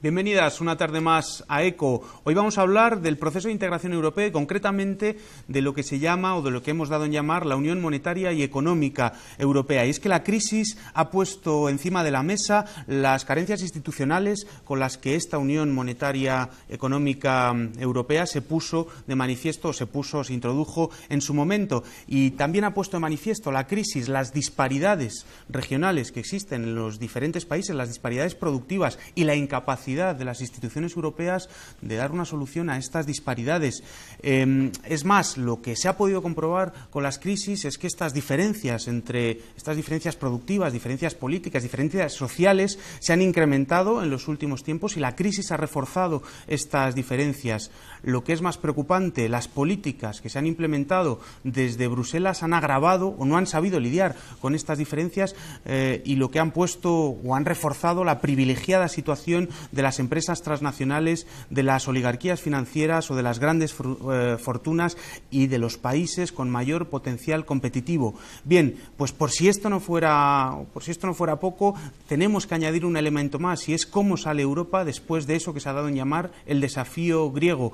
Bienvenidas una tarde más a ECO. Hoy vamos a hablar del proceso de integración europea y concretamente de lo que se llama o de lo que hemos dado en llamar la Unión Monetaria y Económica Europea. Y es que la crisis ha puesto encima de la mesa las carencias institucionales con las que esta Unión Monetaria Económica Europea se puso de manifiesto, se introdujo en su momento. Y también ha puesto de manifiesto la crisis, las disparidades regionales que existen en los diferentes países, las disparidades productivas y la incapacidad de las instituciones europeas de dar una solución a estas disparidades. Es más, lo que se ha podido comprobar con las crisis es que estas diferencias productivas, diferencias políticas, diferencias sociales se han incrementado en los últimos tiempos y la crisis ha reforzado estas diferencias. Lo que es más preocupante, las políticas que se han implementado desde Bruselas han agravado o no han sabido lidiar con estas diferencias y lo que han puesto o han reforzado la privilegiada situación de las empresas transnacionales, de las oligarquías financieras o de las grandes fortunas y de los países con mayor potencial competitivo. Bien, pues por si esto no fuera poco, tenemos que añadir un elemento más y es cómo sale Europa después de eso que se ha dado en llamar el desafío griego.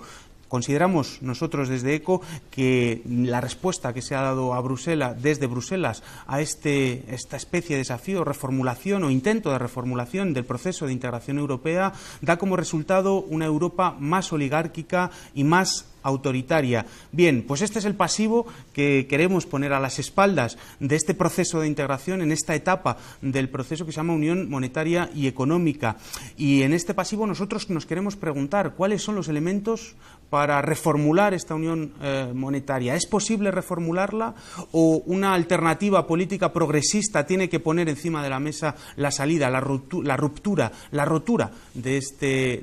Consideramos nosotros desde ECO que la respuesta que se ha dado a Bruselas, desde Bruselas a esta especie de desafío, reformulación o intento de reformulación del proceso de integración europea da como resultado una Europa más oligárquica y más autoritaria. Bien, pues este es el pasivo que queremos poner a las espaldas de este proceso de integración, en esta etapa del proceso que se llama Unión Monetaria y Económica. Y en este pasivo nosotros nos queremos preguntar cuáles son los elementos para reformular esta Unión Monetaria. ¿Es posible reformularla o una alternativa política progresista tiene que poner encima de la mesa la salida, la rotura de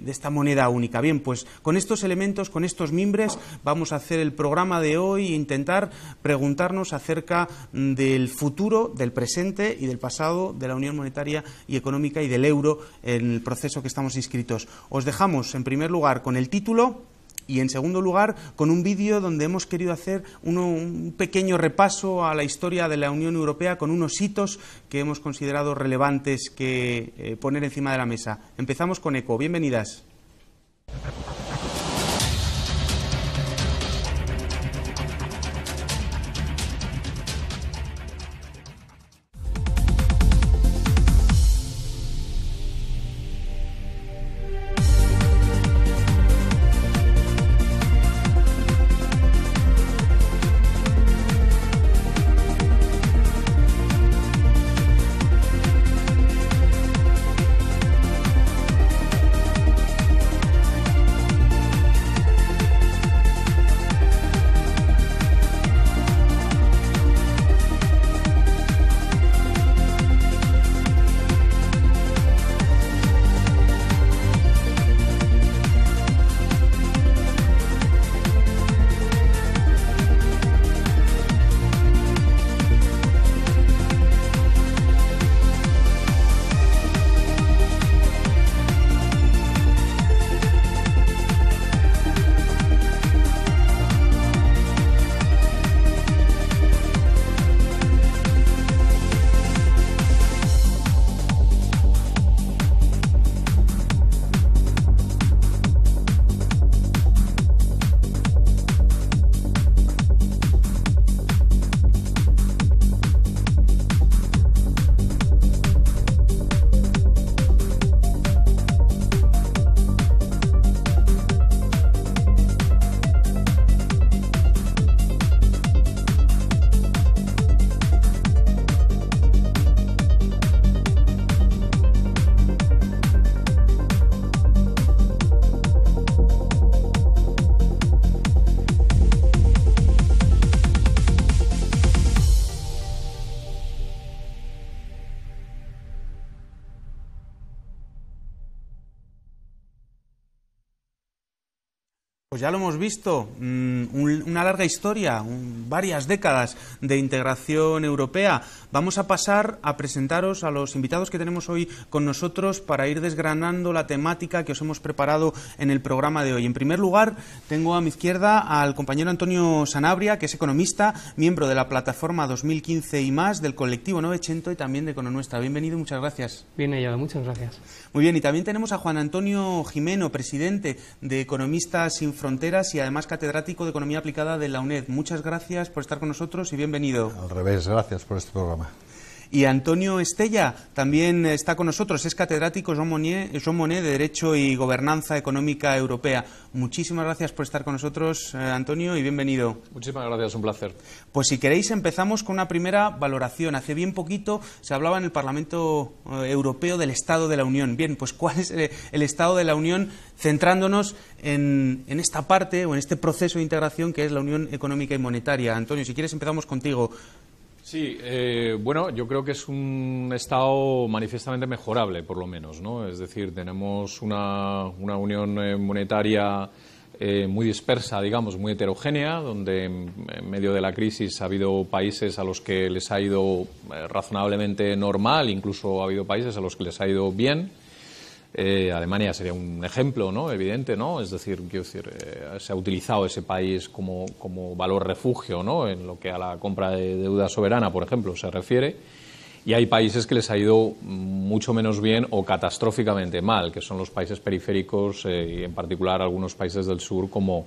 esta moneda única? Bien, pues con estos elementos, con estos mimbres, vamos a hacer el programa de hoy e intentar preguntarnos acerca del futuro, del presente y del pasado de la Unión Monetaria y Económica y del euro en el proceso que estamos inscritos. Os dejamos en primer lugar con el título y en segundo lugar con un vídeo donde hemos querido hacer un pequeño repaso a la historia de la Unión Europea con unos hitos que hemos considerado relevantes que poner encima de la mesa. Empezamos con ECO. Bienvenidas. Pues ya lo hemos visto, una larga historia, varias décadas de integración europea. Vamos a pasar a presentaros a los invitados que tenemos hoy con nosotros para ir desgranando la temática que os hemos preparado en el programa de hoy. En primer lugar, tengo a mi izquierda al compañero Antonio Sanabria, que es economista, miembro de la plataforma 2015 y más, del colectivo 900 y también de Econonuestra. Bienvenido y muchas gracias. Bien hallado, muchas gracias. Muy bien, y también tenemos a Juan Antonio Gimeno, presidente de Economistas Sin Fronteras y además catedrático de Economía Aplicada de la UNED. Muchas gracias por estar con nosotros y bienvenido. Al revés, gracias por este programa. Y Antonio Estella también está con nosotros, es catedrático Jean Monnet de Derecho y Gobernanza Económica Europea. Muchísimas gracias por estar con nosotros, Antonio, y bienvenido. Muchísimas gracias, un placer. Pues si queréis empezamos con una primera valoración. Hace bien poquito se hablaba en el Parlamento Europeo del Estado de la Unión. Bien, pues ¿cuál es el Estado de la Unión? Centrándonos en esta parte o en este proceso de integración que es la Unión Económica y Monetaria. Antonio, si quieres empezamos contigo. Sí, bueno, yo creo que es un estado manifiestamente mejorable, por lo menos, ¿no? Es decir, tenemos una unión monetaria muy dispersa, digamos, muy heterogénea, donde en medio de la crisis ha habido países a los que les ha ido razonablemente normal, incluso ha habido países a los que les ha ido bien. Alemania sería un ejemplo, ¿no? Evidente, ¿no? Es decir, quiero decir, se ha utilizado ese país como valor refugio, ¿no? En lo que a la compra de deuda soberana, por ejemplo, se refiere. Y hay países que les ha ido mucho menos bien o catastróficamente mal, que son los países periféricos y en particular algunos países del sur como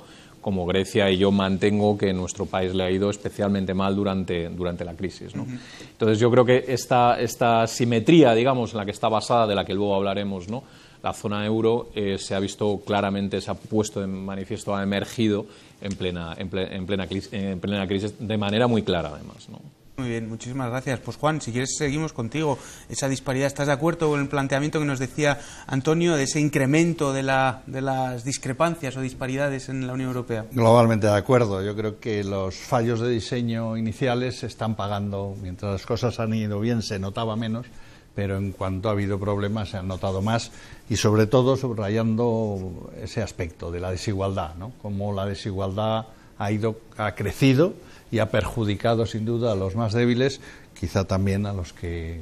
Grecia, y yo mantengo que nuestro país le ha ido especialmente mal durante la crisis, ¿no? Entonces yo creo que esta simetría, digamos, en la que está basada, de la que luego hablaremos, ¿no? La zona euro se ha visto claramente, se ha puesto en manifiesto, ha emergido en plena crisis de manera muy clara, además, ¿no? Muy bien, muchísimas gracias. Pues Juan, si quieres seguimos contigo. Esa disparidad, ¿estás de acuerdo con el planteamiento que nos decía Antonio de ese incremento de las discrepancias o disparidades en la Unión Europea? Globalmente de acuerdo. Yo creo que los fallos de diseño iniciales se están pagando. Mientras las cosas han ido bien se notaba menos, pero en cuanto ha habido problemas se han notado más, y sobre todo subrayando ese aspecto de la desigualdad, ¿no? Cómo la desigualdad ha crecido y ha perjudicado sin duda a los más débiles, quizá también a los que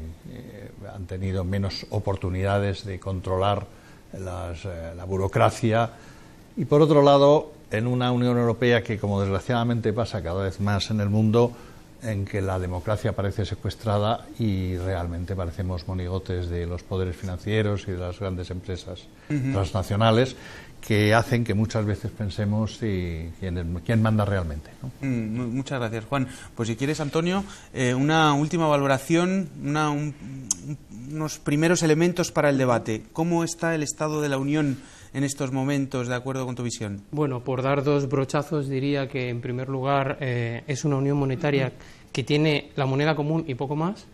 han tenido menos oportunidades de controlar la burocracia. Y por otro lado, en una Unión Europea que, como desgraciadamente pasa cada vez más en el mundo, en que la democracia parece secuestrada y realmente parecemos monigotes de los poderes financieros y de las grandes empresas transnacionales, que hacen que muchas veces pensemos quién manda realmente, ¿no? Muchas gracias, Juan. Pues si quieres, Antonio, una última valoración, unos primeros elementos para el debate. ¿Cómo está el estado de la Unión en estos momentos, de acuerdo con tu visión? Bueno, por dar dos brochazos, diría que en primer lugar es una unión monetaria que tiene la moneda común y poco más.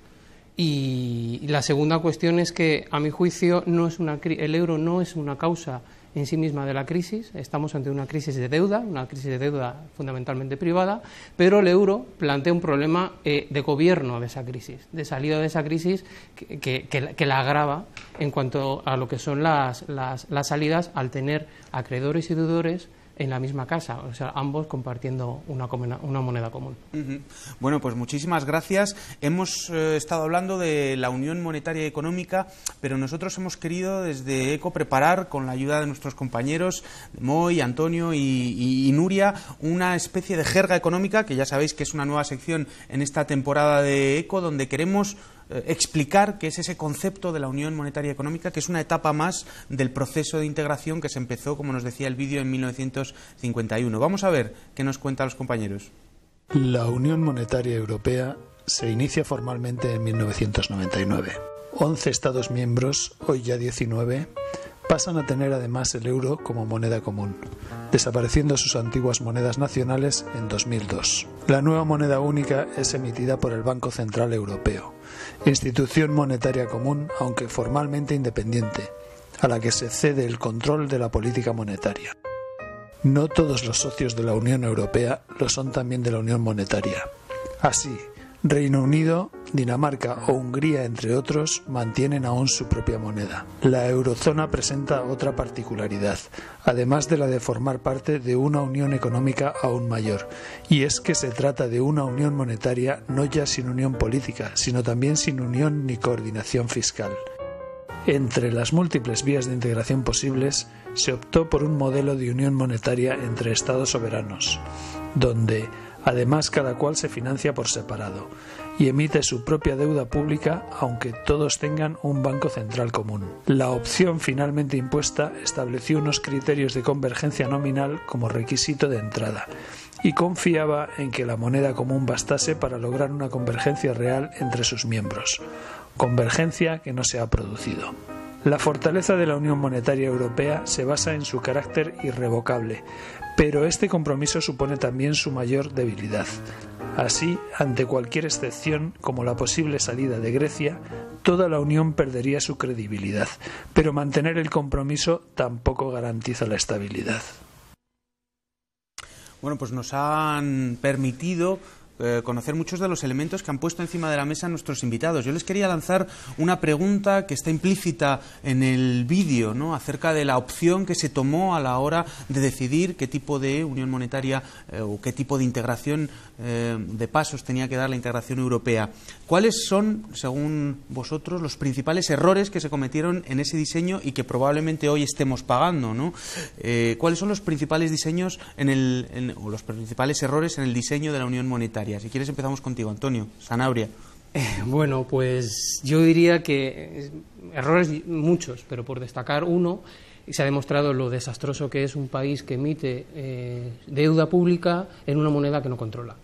Y la segunda cuestión es que, a mi juicio, el euro no es una causa en sí misma de la crisis. Estamos ante una crisis de deuda fundamentalmente privada, pero el euro plantea un problema de gobierno de esa crisis, de salida de esa crisis que la agrava en cuanto a lo que son las salidas al tener acreedores y deudores en la misma casa, o sea, ambos compartiendo una moneda común. Bueno, pues muchísimas gracias. Hemos estado hablando de la Unión Monetaria y Económica, pero nosotros hemos querido desde ECO preparar, con la ayuda de nuestros compañeros Moy, Antonio y Nuria, una especie de jerga económica, que ya sabéis que es una nueva sección en esta temporada de ECO, donde queremos explicar qué es ese concepto de la Unión Monetaria y Económica, que es una etapa más del proceso de integración que se empezó, como nos decía el vídeo, en 1951. Vamos a ver qué nos cuentan los compañeros. La Unión Monetaria Europea se inicia formalmente en 1999. 11 Estados miembros, hoy ya 19, pasan a tener además el euro como moneda común, desapareciendo sus antiguas monedas nacionales en 2002. La nueva moneda única es emitida por el Banco Central Europeo, institución monetaria común, aunque formalmente independiente, a la que se cede el control de la política monetaria. No todos los socios de la Unión Europea lo son también de la Unión Monetaria. Así, Reino Unido, Dinamarca o Hungría, entre otros, mantienen aún su propia moneda. La eurozona presenta otra particularidad, además de la de formar parte de una unión económica aún mayor, y es que se trata de una unión monetaria no ya sin unión política, sino también sin unión ni coordinación fiscal. Entre las múltiples vías de integración posibles, se optó por un modelo de unión monetaria entre estados soberanos, donde además cada cual se financia por separado y emite su propia deuda pública, aunque todos tengan un banco central común. La opción finalmente impuesta estableció unos criterios de convergencia nominal como requisito de entrada y confiaba en que la moneda común bastase para lograr una convergencia real entre sus miembros, convergencia que no se ha producido. La fortaleza de la Unión Monetaria Europea se basa en su carácter irrevocable, pero este compromiso supone también su mayor debilidad. Así, ante cualquier excepción, como la posible salida de Grecia, toda la Unión perdería su credibilidad, pero mantener el compromiso tampoco garantiza la estabilidad. Bueno, pues nos han permitido conocer muchos de los elementos que han puesto encima de la mesa nuestros invitados. Yo les quería lanzar una pregunta que está implícita en el vídeo, ¿no?, acerca de la opción que se tomó a la hora de decidir qué tipo de unión monetaria o qué tipo de integración de pasos tenía que dar la integración europea. ¿Cuáles son, según vosotros, los principales errores que se cometieron en ese diseño y que probablemente hoy estemos pagando, ¿no? ¿Cuáles son los principales diseños o los principales errores en el diseño de la unión monetaria? Si quieres empezamos contigo, Antonio Sanabria. Bueno, pues yo diría que errores muchos, pero por destacar uno, se ha demostrado lo desastroso que es un país que emite deuda pública en una moneda que no controla.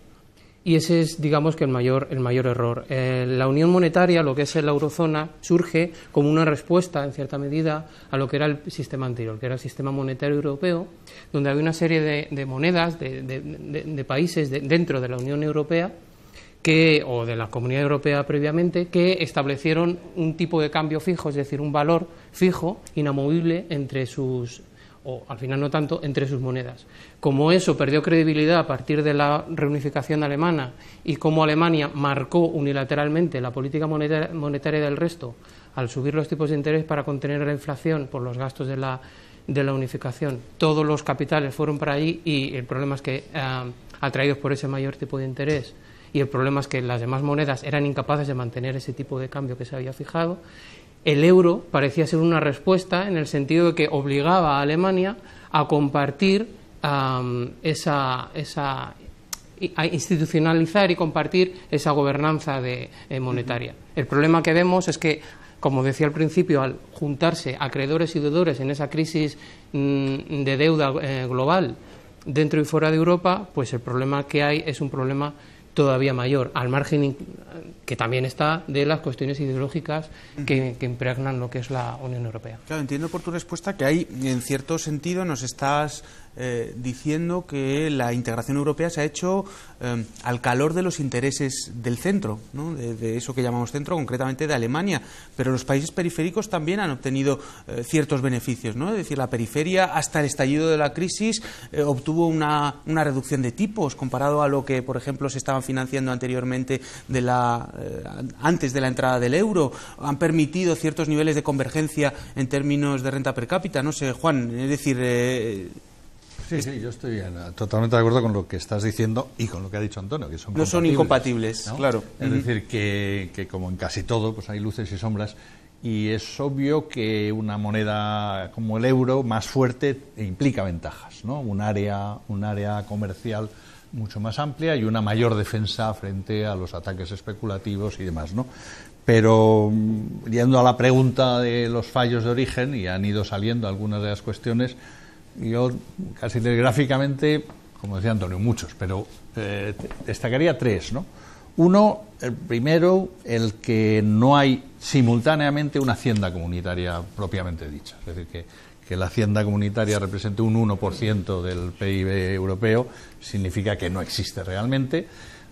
Y ese es, digamos, que el mayor error. La unión monetaria, lo que es la eurozona, surge como una respuesta, en cierta medida, a lo que era el sistema anterior, que era el sistema monetario europeo, donde había una serie de monedas, de países dentro de la Unión Europea, o de la Comunidad Europea previamente, que establecieron un tipo de cambio fijo, es decir, un valor fijo, inamovible, entre sus, o al final no tanto, entre sus monedas. Como eso perdió credibilidad a partir de la reunificación alemana y como Alemania marcó unilateralmente la política monetaria del resto al subir los tipos de interés para contener la inflación por los gastos de la unificación, todos los capitales fueron para allí y el problema es que, atraídos por ese mayor tipo de interés, y el problema es que las demás monedas eran incapaces de mantener ese tipo de cambio que se había fijado. El euro parecía ser una respuesta en el sentido de que obligaba a Alemania a compartir a institucionalizar y compartir esa gobernanza monetaria. El problema que vemos es que, como decía al principio, al juntarse acreedores y deudores en esa crisis de deuda global dentro y fuera de Europa, pues el problema que hay es un problema todavía mayor, al margen que también está de las cuestiones ideológicas que impregnan lo que es la Unión Europea. Claro, entiendo por tu respuesta que hay, en cierto sentido, nos estás diciendo que la integración europea se ha hecho al calor de los intereses del centro, ¿no?, de eso que llamamos centro, concretamente de Alemania, pero los países periféricos también han obtenido ciertos beneficios, ¿no? Es decir, la periferia, hasta el estallido de la crisis, obtuvo una reducción de tipos comparado a lo que, por ejemplo, se estaban financiando anteriormente antes de la entrada del euro. Han permitido ciertos niveles de convergencia en términos de renta per cápita. No sé, Juan, es decir... Sí, yo estoy totalmente de acuerdo con lo que estás diciendo y con lo que ha dicho Antonio, que no son incompatibles, ¿no? Claro. Es decir, que como en casi todo, pues hay luces y sombras, y es obvio que una moneda como el euro, más fuerte, implica ventajas, ¿no? Un área comercial mucho más amplia y una mayor defensa frente a los ataques especulativos y demás, ¿no? Pero, yendo a la pregunta de los fallos de origen, y han ido saliendo algunas de las cuestiones, yo casi telegráficamente, como decía Antonio, muchos, pero destacaría tres, ¿no? Uno, el primero, el que no hay simultáneamente una hacienda comunitaria propiamente dicha. Es decir, que la hacienda comunitaria represente un 1% del PIB europeo significa que no existe realmente,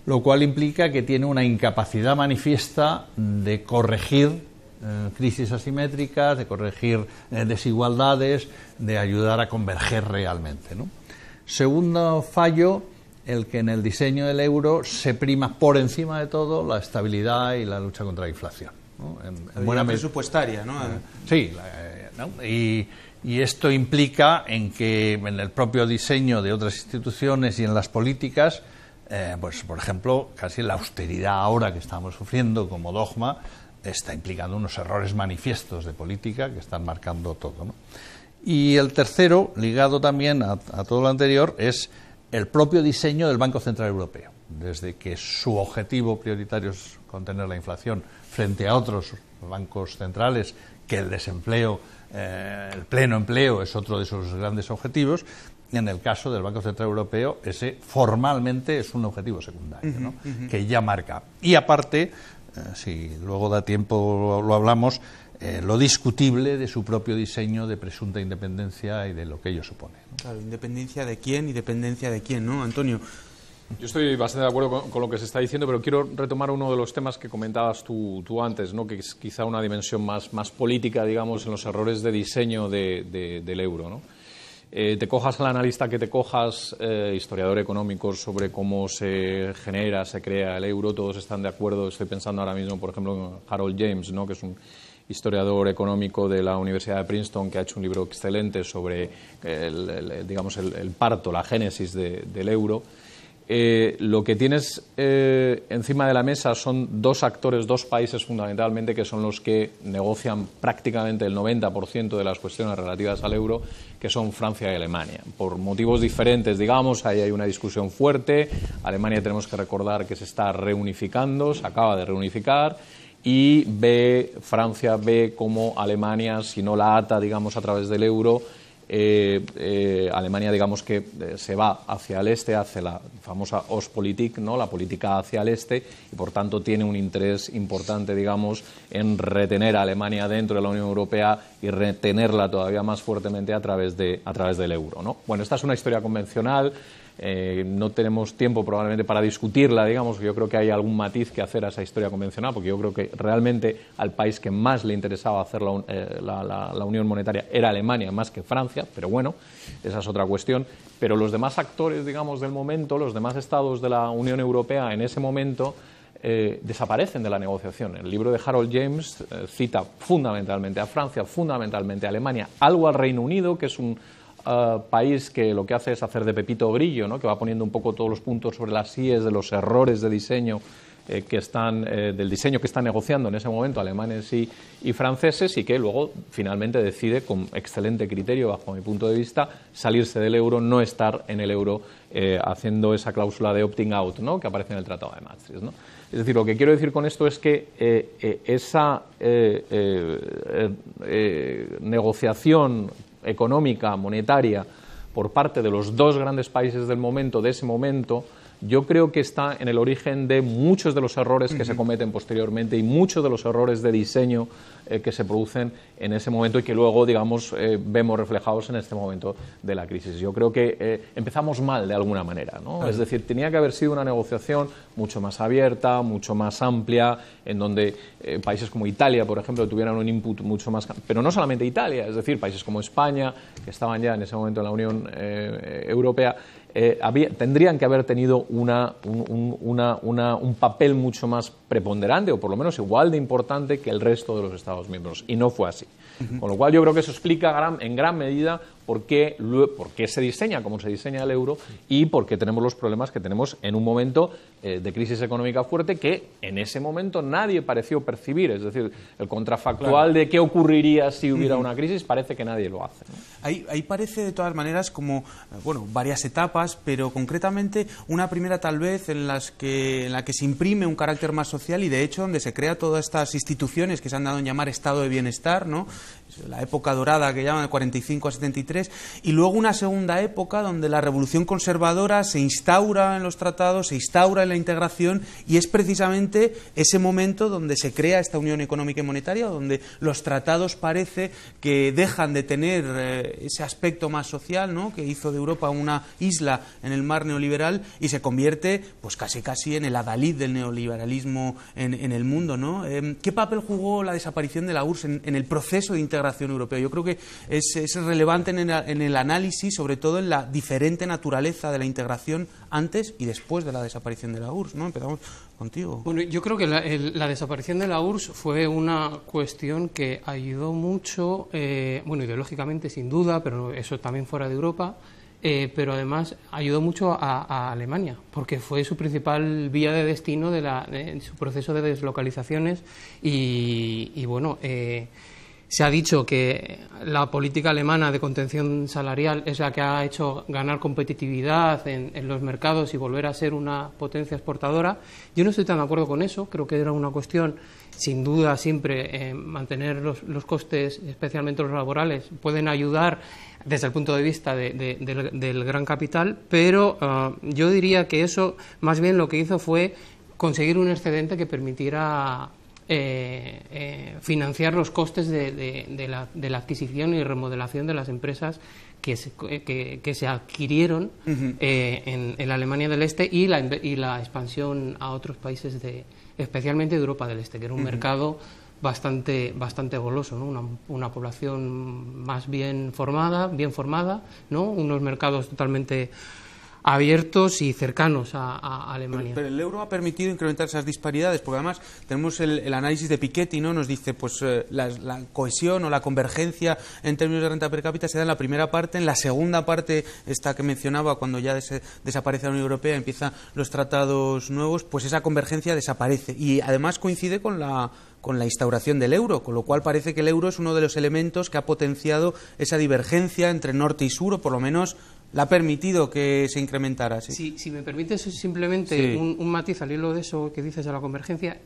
lo cual implica que tiene una incapacidad manifiesta de corregir crisis asimétricas, de corregir desigualdades, de ayudar a converger realmente, ¿no? Segundo fallo, el que en el diseño del euro se prima por encima de todo la estabilidad y la lucha contra la inflación, ¿no? En buena presupuestaria, ¿no? Sí, ¿no? Y esto implica en que en el propio diseño de otras instituciones y en las políticas, pues por ejemplo, casi la austeridad ahora que estamos sufriendo como dogma está implicando unos errores manifiestos de política que están marcando todo, ¿no? Y el tercero, ligado también a todo lo anterior, es el propio diseño del Banco Central Europeo. Desde que su objetivo prioritario es contener la inflación frente a otros bancos centrales, que el desempleo, el pleno empleo es otro de sus grandes objetivos, en el caso del Banco Central Europeo ese formalmente es un objetivo secundario, ¿no? Que ya marca. Y aparte, si luego da tiempo lo hablamos, lo discutible de su propio diseño de presunta independencia y de lo que ello supone, ¿no? Claro, independencia de quién y dependencia de quién, ¿no, Antonio? Yo estoy bastante de acuerdo con lo que se está diciendo, pero quiero retomar uno de los temas que comentabas tú antes, ¿no? Que es quizá una dimensión más política, digamos, en los errores de diseño del euro, ¿no? Te cojas al analista que te cojas, historiador económico, sobre cómo se genera, se crea el euro, todos están de acuerdo. Estoy pensando ahora mismo, por ejemplo, en Harold James, ¿no? Que es un historiador económico de la Universidad de Princeton, que ha hecho un libro excelente sobre el parto, la génesis del euro. Lo que tienes encima de la mesa son dos actores, dos países fundamentalmente, que son los que negocian prácticamente el 90% de las cuestiones relativas al euro, que son Francia y Alemania. Por motivos diferentes, digamos, ahí hay una discusión fuerte. Alemania, tenemos que recordar que se está reunificando, se acaba de reunificar, y Francia ve cómo Alemania, si no la ata, digamos, a través del euro, Alemania, digamos que se va hacia el este, hacia la famosa Ostpolitik, ¿no? La política hacia el este, y por tanto tiene un interés importante, digamos, en retener a Alemania dentro de la Unión Europea y retenerla todavía más fuertemente a través del euro, ¿no? Bueno, esta es una historia convencional. No tenemos tiempo probablemente para discutirla, digamos. Yo creo que hay algún matiz que hacer a esa historia convencional, porque yo creo que realmente al país que más le interesaba hacer la unión monetaria era Alemania más que Francia, pero bueno, esa es otra cuestión. Pero los demás actores, digamos, del momento, los demás estados de la Unión Europea en ese momento desaparecen de la negociación. El libro de Harold James cita fundamentalmente a Francia, fundamentalmente a Alemania, algo al Reino Unido, que es un país que lo que hace es hacer de Pepito Grillo, ¿no? Que va poniendo un poco todos los puntos sobre las íes de los errores de diseño del diseño que están negociando en ese momento alemanes y franceses, y que luego finalmente decide, con excelente criterio bajo mi punto de vista, salirse del euro, no estar en el euro, haciendo esa cláusula de opting out, ¿no? Que aparece en el Tratado de Maastricht, ¿no? Es decir, lo que quiero decir con esto es que esa negociación económica, monetaria, por parte de los dos grandes países del momento, de ese momento, yo creo que está en el origen de muchos de los errores que se cometen posteriormente y muchos de los errores de diseño que se producen en ese momento y que luego, digamos, vemos reflejados en este momento de la crisis. Yo creo que empezamos mal de alguna manera, ¿no? Claro. Es decir, tenía que haber sido una negociación mucho más abierta, mucho más amplia, en donde países como Italia, por ejemplo, tuvieran un input mucho más... Pero no solamente Italia, es decir, países como España, que estaban ya en ese momento en la Unión Europea, tendrían que haber tenido un papel mucho más preponderante, o por lo menos igual de importante que el resto de los Estados miembros, y no fue así. Con lo cual yo creo que eso explica en gran medida por qué se diseña como se diseña el euro y por qué tenemos los problemas que tenemos en un momento de crisis económica fuerte que en ese momento nadie pareció percibir. Es decir, el contrafactual de qué ocurriría si hubiera una crisis parece que nadie lo hace, ¿no? Ahí parece de todas maneras como, bueno, varias etapas, pero concretamente una primera tal vez en la que se imprime un carácter más social y de hecho donde se crea todas estas instituciones que se han dado en llamar estado de bienestar, ¿no? La época dorada que llaman de 45 a 73, y luego una segunda época donde la revolución conservadora se instaura en los tratados, se instaura en la integración, y es precisamente ese momento donde se crea esta unión económica y monetaria, donde los tratados parece que dejan de tener ese aspecto más social, ¿no? Que hizo de Europa una isla en el mar neoliberal y se convierte pues casi en el adalid del neoliberalismo en el mundo, ¿no? ¿Qué papel jugó la desaparición de la URSS en el proceso de integración integración europea. Yo creo que es relevante en el análisis, sobre todo en la diferente naturaleza de la integración antes y después de la desaparición de la URSS, ¿no? Empezamos contigo. Bueno, yo creo que la desaparición de la URSS fue una cuestión que ayudó mucho, bueno, ideológicamente sin duda, pero eso también fuera de Europa, pero además ayudó mucho a Alemania, porque fue su principal vía de destino de su proceso de deslocalizaciones y bueno, se ha dicho que la política alemana de contención salarial es la que ha hecho ganar competitividad en los mercados y volver a ser una potencia exportadora. Yo no estoy tan de acuerdo con eso, creo que era una cuestión, sin duda, siempre mantener los costes, especialmente los laborales, pueden ayudar desde el punto de vista del gran capital, pero yo diría que eso más bien lo que hizo fue conseguir un excedente que permitiera financiar los costes de la adquisición y remodelación de las empresas que se adquirieron en la Alemania del Este y la expansión a otros países especialmente de Europa del Este, que era un mercado bastante goloso, ¿no? Una población más bien formada, ¿no? Unos mercados totalmente abiertos y cercanos a Alemania. Pero el euro ha permitido incrementar esas disparidades, porque además tenemos el análisis de Piketty, ¿no? Nos dice, pues la cohesión o la convergencia en términos de renta per cápita se da en la primera parte, en la segunda parte, esta que mencionaba, cuando ya desaparece la Unión Europea, empiezan los tratados nuevos, pues esa convergencia desaparece y además coincide con la instauración del euro, con lo cual parece que el euro es uno de los elementos que ha potenciado esa divergencia entre norte y sur, o por lo menos le ha permitido que se incrementara. ¿Sí? Si me permites simplemente un matiz al hilo de eso que dices de la convergencia,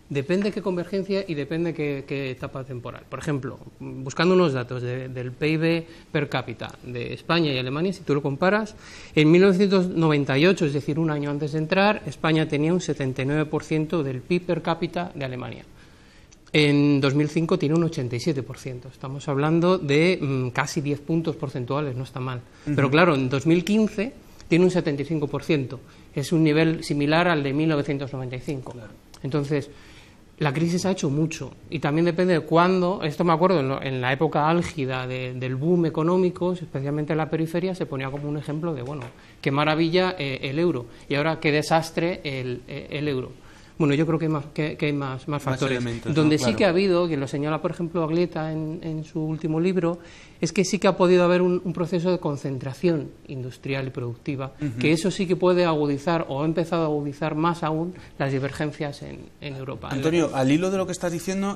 depende qué convergencia y depende qué etapa temporal. Por ejemplo, buscando unos datos del PIB per cápita de España y Alemania, si tú lo comparas, en 1998, es decir, un año antes de entrar, España tenía un 79% del PIB per cápita de Alemania. En 2005 tiene un 87%. Estamos hablando de casi 10 puntos porcentuales, no está mal. Pero claro, en 2015 tiene un 75%. Es un nivel similar al de 1995. Claro. Entonces, la crisis ha hecho mucho. Y también depende de cuándo. Esto me acuerdo, en la época álgida del boom económico, especialmente en la periferia, se ponía como un ejemplo de, bueno, qué maravilla el euro. Y ahora qué desastre el euro. Bueno, yo creo que hay más factores. Donde sí que ha habido, que lo señala por ejemplo Aglieta en su último libro, es que sí que ha podido haber un proceso de concentración industrial y productiva, que eso sí que puede agudizar o ha empezado a agudizar más aún las divergencias en Europa. Antonio, al hilo de lo que estás diciendo,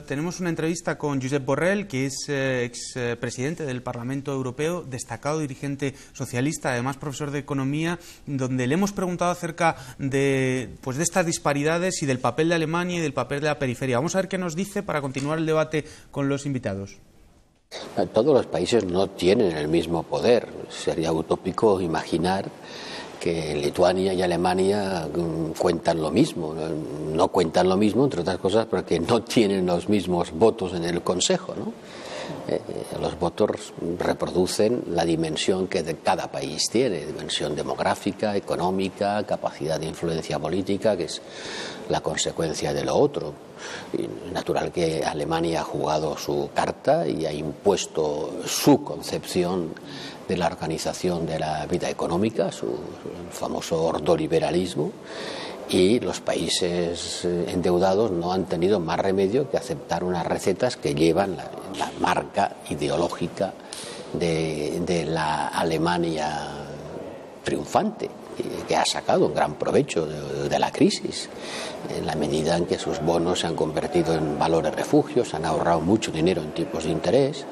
tenemos una entrevista con Josep Borrell, que es expresidente del Parlamento Europeo, destacado dirigente socialista, además profesor de economía, donde le hemos preguntado acerca de estas disparidades y del papel de Alemania y del papel de la periferia. Vamos a ver qué nos dice para continuar el debate con los invitados. Todos los países no tienen el mismo poder. Sería utópico imaginar que Lituania y Alemania cuentan lo mismo. No cuentan lo mismo, entre otras cosas, porque no tienen los mismos votos en el Consejo, ¿no? Los votos reproducen la dimensión que de cada país tiene, dimensión demográfica, económica, capacidad de influencia política, que es la consecuencia de lo otro. Y natural que Alemania ha jugado su carta y ha impuesto su concepción de la organización de la vida económica, su famoso ordoliberalismo, y los países endeudados no han tenido más remedio que aceptar unas recetas que llevan la marca ideológica de la Alemania triunfante, que ha sacado un gran provecho de la crisis, en la medida en que sus bonos se han convertido en valores refugios, se han ahorrado mucho dinero en tipos de interés,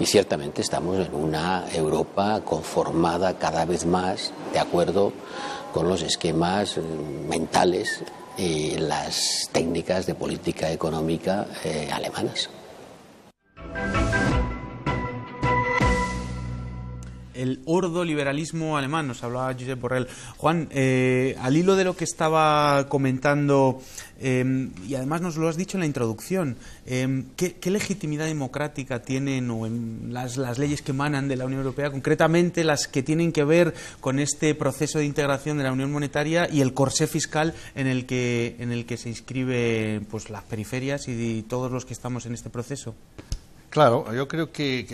y ciertamente estamos en una Europa conformada cada vez más de acuerdo con los esquemas mentales y las técnicas de política económica alemanas. El ordoliberalismo alemán, nos hablaba Josep Borrell. Juan, al hilo de lo que estaba comentando, y además nos lo has dicho en la introducción, ¿qué legitimidad democrática tienen las leyes que emanan de la Unión Europea, concretamente las que tienen que ver con este proceso de integración de la Unión Monetaria y el corsé fiscal en el que se inscriben pues las periferias y todos los que estamos en este proceso? Claro, yo creo que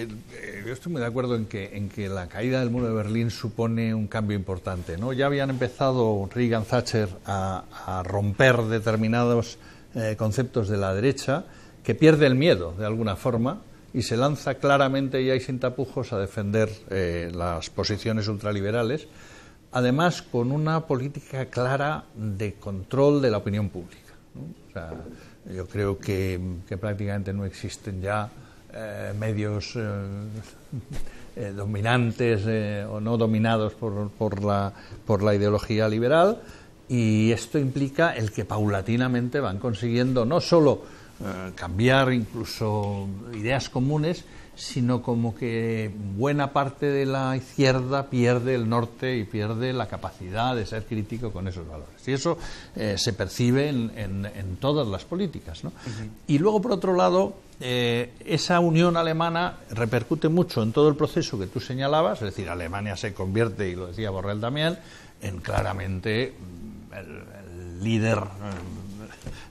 yo estoy muy de acuerdo en que la caída del muro de Berlín supone un cambio importante, ¿no? Ya habían empezado Reagan, Thatcher a romper determinados conceptos de la derecha, que pierde el miedo de alguna forma y se lanza claramente y hay sin tapujos a defender las posiciones ultraliberales, además con una política clara de control de la opinión pública, ¿no? O sea, yo creo que prácticamente no existen ya medios dominantes o no dominados por la ideología liberal, y esto implica el que paulatinamente van consiguiendo no solo cambiar incluso ideas comunes, sino como que buena parte de la izquierda pierde el norte y pierde la capacidad de ser crítico con esos valores. Y eso se percibe en todas las políticas, ¿no? Uh-huh. Y luego, por otro lado, esa unión alemana repercute mucho en todo el proceso que tú señalabas, es decir, Alemania se convierte, y lo decía Borrell también, en claramente el líder,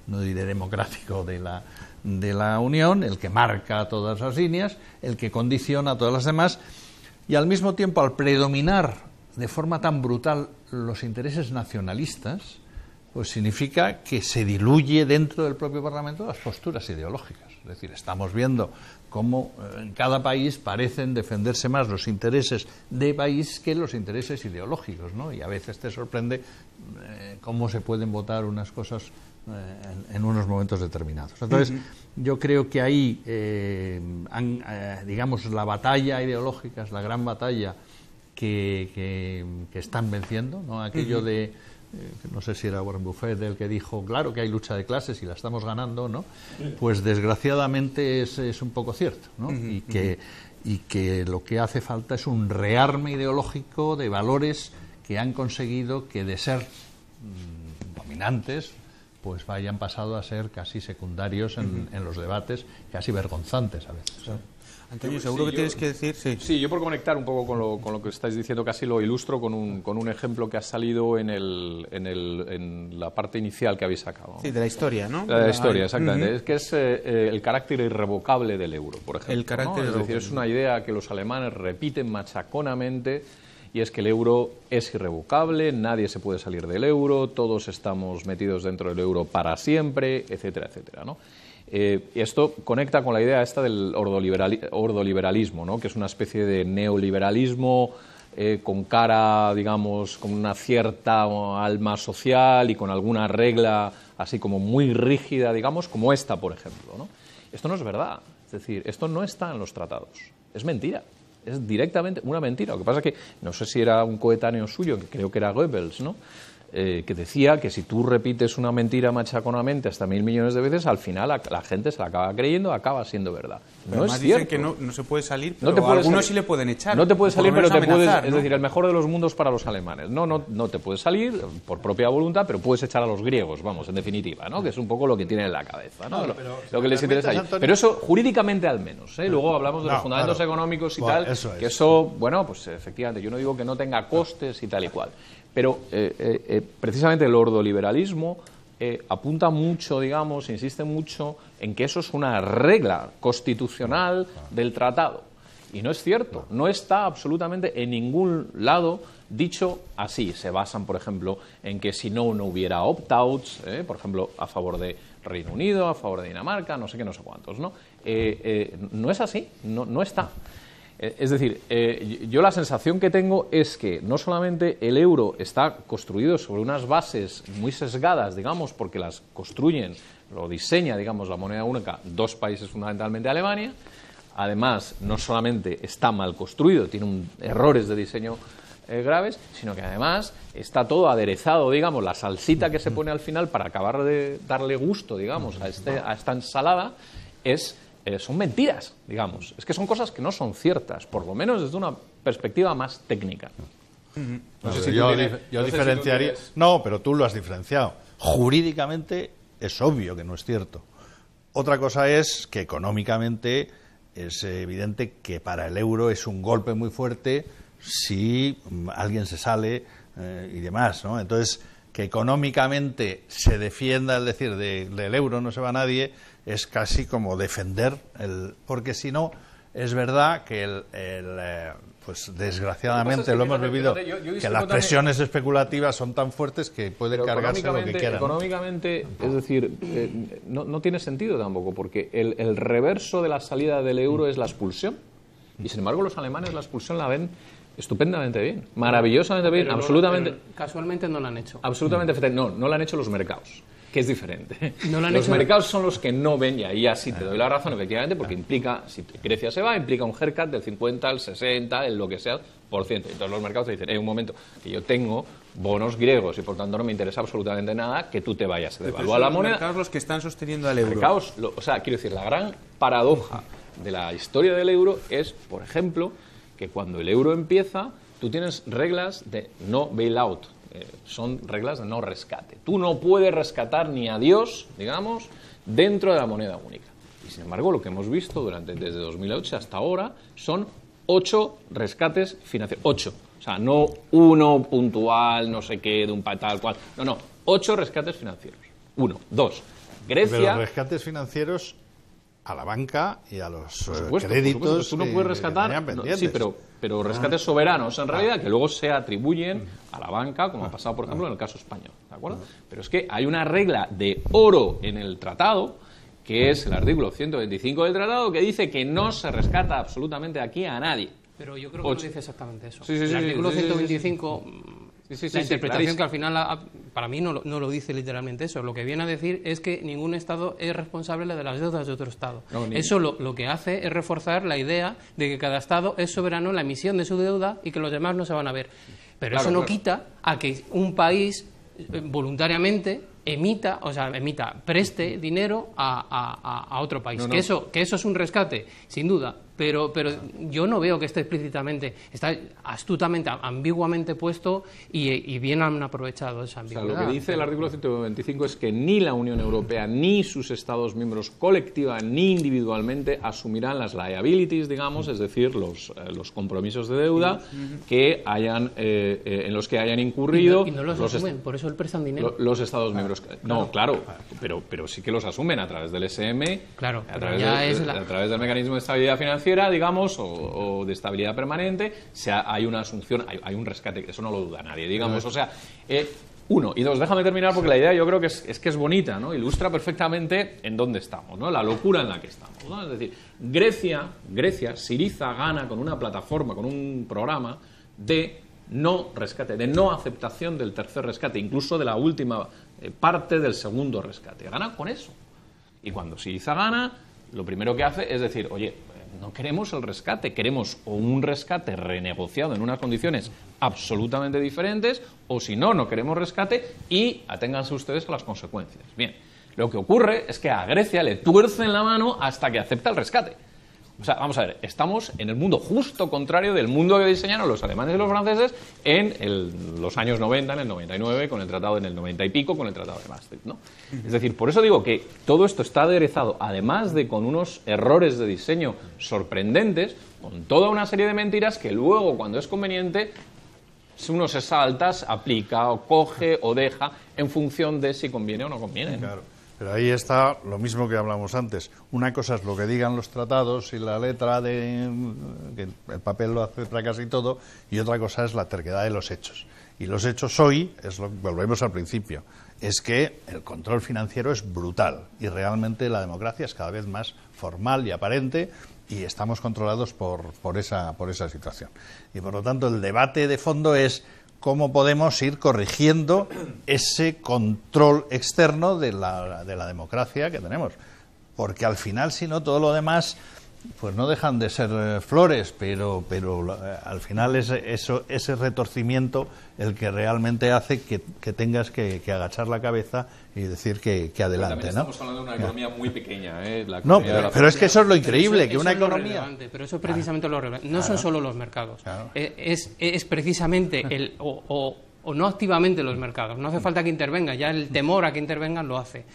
no diré democrático, de la Unión, el que marca todas las líneas, el que condiciona a todas las demás, y al mismo tiempo, al predominar de forma tan brutal los intereses nacionalistas, pues significa que se diluye dentro del propio Parlamento las posturas ideológicas. Es decir, estamos viendo cómo en cada país parecen defenderse más los intereses de país que los intereses ideológicos, ¿no? Y a veces te sorprende cómo se pueden votar unas cosas en unos momentos determinados. Entonces, yo creo que ahí, digamos, la batalla ideológica es la gran batalla que están venciendo, ¿no? Aquello de, no sé si era Warren Buffett el que dijo, claro que hay lucha de clases y la estamos ganando, ¿no? Pues desgraciadamente es un poco cierto, ¿no? Y que lo que hace falta es un rearme ideológico de valores que han conseguido que de ser dominantes pues hayan pasado a ser casi secundarios en los debates, casi vergonzantes a veces, ¿no? Antonio, seguro que tienes que decir... Sí, yo por conectar un poco con lo que estáis diciendo, casi lo ilustro con un ejemplo que ha salido en la parte inicial que habéis sacado, ¿no? Sí, de la historia, ¿no? De la historia, exactamente. Es que es el carácter irrevocable del euro, por ejemplo. El carácter, ¿no? Es decir, es una idea que los alemanes repiten machaconamente, y es que el euro es irrevocable, nadie se puede salir del euro, todos estamos metidos dentro del euro para siempre, etcétera, etcétera, ¿no? Esto conecta con la idea esta del ordoliberalismo, ¿no? Que es una especie de neoliberalismo con cara, digamos, con una cierta alma social y con alguna regla así como muy rígida, digamos, como esta, por ejemplo, ¿no? Esto no es verdad, es decir, esto no está en los tratados, es mentira. Es directamente una mentira. Lo que pasa es que, no sé si era un coetáneo suyo, que creo que era Goebbels, ¿no? Que decía que si tú repites una mentira machaconamente hasta 1.000 millones de veces, al final la gente se la acaba creyendo, acaba siendo verdad. Pero no es cierto. Que no se puede salir, pero no te puedes algunos salir. Sí le pueden echar. No te puedes salir, pero te puedes... ¿no? Es decir, el mejor de los mundos para los alemanes. No te puedes salir por propia voluntad, pero puedes echar a los griegos, vamos, en definitiva, ¿no? Que es un poco lo que tienen en la cabeza, ¿no? Lo que les interesa ahí. Antonio... Pero eso, jurídicamente al menos, ¿eh? Luego hablamos de los fundamentos económicos y tal, que eso, bueno, pues efectivamente, yo no digo que no tenga costes y tal y cual. Pero precisamente el ordoliberalismo apunta mucho, digamos, insiste mucho en que eso es una regla constitucional del tratado. Y no es cierto, no está absolutamente en ningún lado dicho así. Se basan, por ejemplo, en que si no hubiera opt-outs, por ejemplo, a favor de Reino Unido, a favor de Dinamarca, no sé qué, no sé cuántos, ¿no? No es así, no está. Es decir, yo la sensación que tengo es que no solamente el euro está construido sobre unas bases muy sesgadas, digamos, porque las construyen, lo diseña, digamos, la moneda única, dos países fundamentalmente Alemania. Además, no solamente está mal construido, tiene errores de diseño graves, sino que además está todo aderezado, digamos, la salsita que se pone al final para acabar de darle gusto, digamos, a esta ensalada son mentiras, digamos. Es que son cosas que no son ciertas, por lo menos desde una perspectiva más técnica. No sé si yo diferenciaría... No, pero tú lo has diferenciado. Jurídicamente es obvio que no es cierto. Otra cosa es que económicamente es evidente que para el euro es un golpe muy fuerte si alguien se sale y demás, ¿no? Entonces, que económicamente se defienda, es decir, del euro no se va nadie, es casi como defender porque si no, es verdad que pues desgraciadamente lo hemos vivido, que las presiones especulativas son tan fuertes que pueden cargarse lo que quieran. Económicamente, es decir, no tiene sentido tampoco, porque el reverso de la salida del euro es la expulsión, y sin embargo los alemanes la expulsión la ven estupendamente bien, maravillosamente bien, absolutamente. Casualmente no la han hecho. Absolutamente, no la han hecho los mercados, que es diferente. No los mercados son los que no ven, y ahí así te doy la razón, efectivamente, porque implica, si Grecia se va, implica un haircut del 50 al 60, en lo que sea, por ciento. Entonces los mercados te dicen, un momento, que yo tengo bonos griegos y por tanto no me interesa absolutamente nada que tú te vayas a devaluar la moneda. Los mercados los que están sosteniendo al euro. Mercados, o sea, quiero decir, la gran paradoja de la historia del euro es, por ejemplo, que cuando el euro empieza, tú tienes reglas de no bailout, son reglas de no rescate. Tú no puedes rescatar ni a Dios, digamos, dentro de la moneda única. Y sin embargo, lo que hemos visto desde 2008 hasta ahora son 8 rescates financieros. 8. O sea, no uno puntual, no sé qué, de un tal cual. No, 8 rescates financieros. 1, 2. Grecia... Pero rescates financieros a la banca y a los créditos. Tú no puedes rescatar, sí, pero rescates soberanos en realidad que luego se atribuyen a la banca, como ha pasado, por ejemplo, en el caso español, ¿de acuerdo? Pero es que hay una regla de oro en el tratado, que es el artículo 125 del tratado, que dice que no se rescata absolutamente aquí a nadie. Pero yo creo que no dice exactamente eso. El artículo 125... la interpretación clarísimo. que al final, para mí, no lo dice literalmente eso. Lo que viene a decir es que ningún Estado es responsable de las deudas de otro Estado. Eso lo que hace es reforzar la idea de que cada Estado es soberano en la emisión de su deuda y que los demás no se van a ver. Pero eso no quita a que un país voluntariamente preste dinero a otro país. Que eso es un rescate, sin duda. Pero yo no veo que esté explícitamente, está astutamente, ambiguamente puesto y bien han aprovechado esa ambigüedad. O sea, lo que dice el artículo 125 es que ni la Unión Europea ni sus Estados miembros colectiva ni individualmente asumirán las liabilities, digamos, es decir, los compromisos de deuda que hayan en los que hayan incurrido. Y no los asumen, por eso prestan dinero. Los Estados miembros. No, claro, pero sí que los asumen a través del SM, claro, a través del mecanismo de estabilidad financiera, digamos, o de estabilidad permanente, hay una asunción, hay un rescate, eso no lo duda nadie, digamos, o sea, uno, y dos, déjame terminar porque la idea yo creo que es bonita, ¿no? Ilustra perfectamente en dónde estamos, ¿no? La locura en la que estamos, ¿no? Es decir, Grecia, Syriza gana con una plataforma, con un programa de no rescate, de no aceptación del tercer rescate, incluso de la última parte del segundo rescate. Gana con eso. Y cuando Syriza gana, lo primero que hace es decir, oye, no queremos el rescate, queremos o un rescate renegociado en unas condiciones absolutamente diferentes, o si no queremos rescate y aténganse ustedes a las consecuencias. Bien, lo que ocurre es que a Grecia le tuercen la mano hasta que acepta el rescate. O sea, vamos a ver, estamos en el mundo justo contrario del mundo que diseñaron los alemanes y los franceses en los años 90, en el 99, con el tratado en el 90 y pico, con el tratado de Maastricht, ¿no? Es decir, por eso digo que todo esto está aderezado, además de con unos errores de diseño sorprendentes, con toda una serie de mentiras que luego, cuando es conveniente, uno se salta, aplica o coge o deja en función de si conviene o no conviene. Claro. Pero ahí está lo mismo que hablamos antes. Una cosa es lo que digan los tratados y la letra que el papel lo hace para casi todo, y otra cosa es la terquedad de los hechos. Y los hechos hoy, volvemos al principio, es que el control financiero es brutal y realmente la democracia es cada vez más formal y aparente y estamos controlados por esa situación. Y por lo tanto el debate de fondo es cómo podemos ir corrigiendo ese control externo de la democracia que tenemos. Porque al final, si no, todo lo demás pues no dejan de ser flores, pero al final es ese retorcimiento el que realmente hace que tengas que agachar la cabeza y decir que adelante, ¿no? Estamos hablando de una economía muy pequeña, No, pero es que eso es lo increíble, que una economía... Pero eso es precisamente lo relevante. No son solo los mercados. Claro. Es precisamente o no activamente los mercados. No hace falta que intervengan, ya el temor a que intervengan lo hace.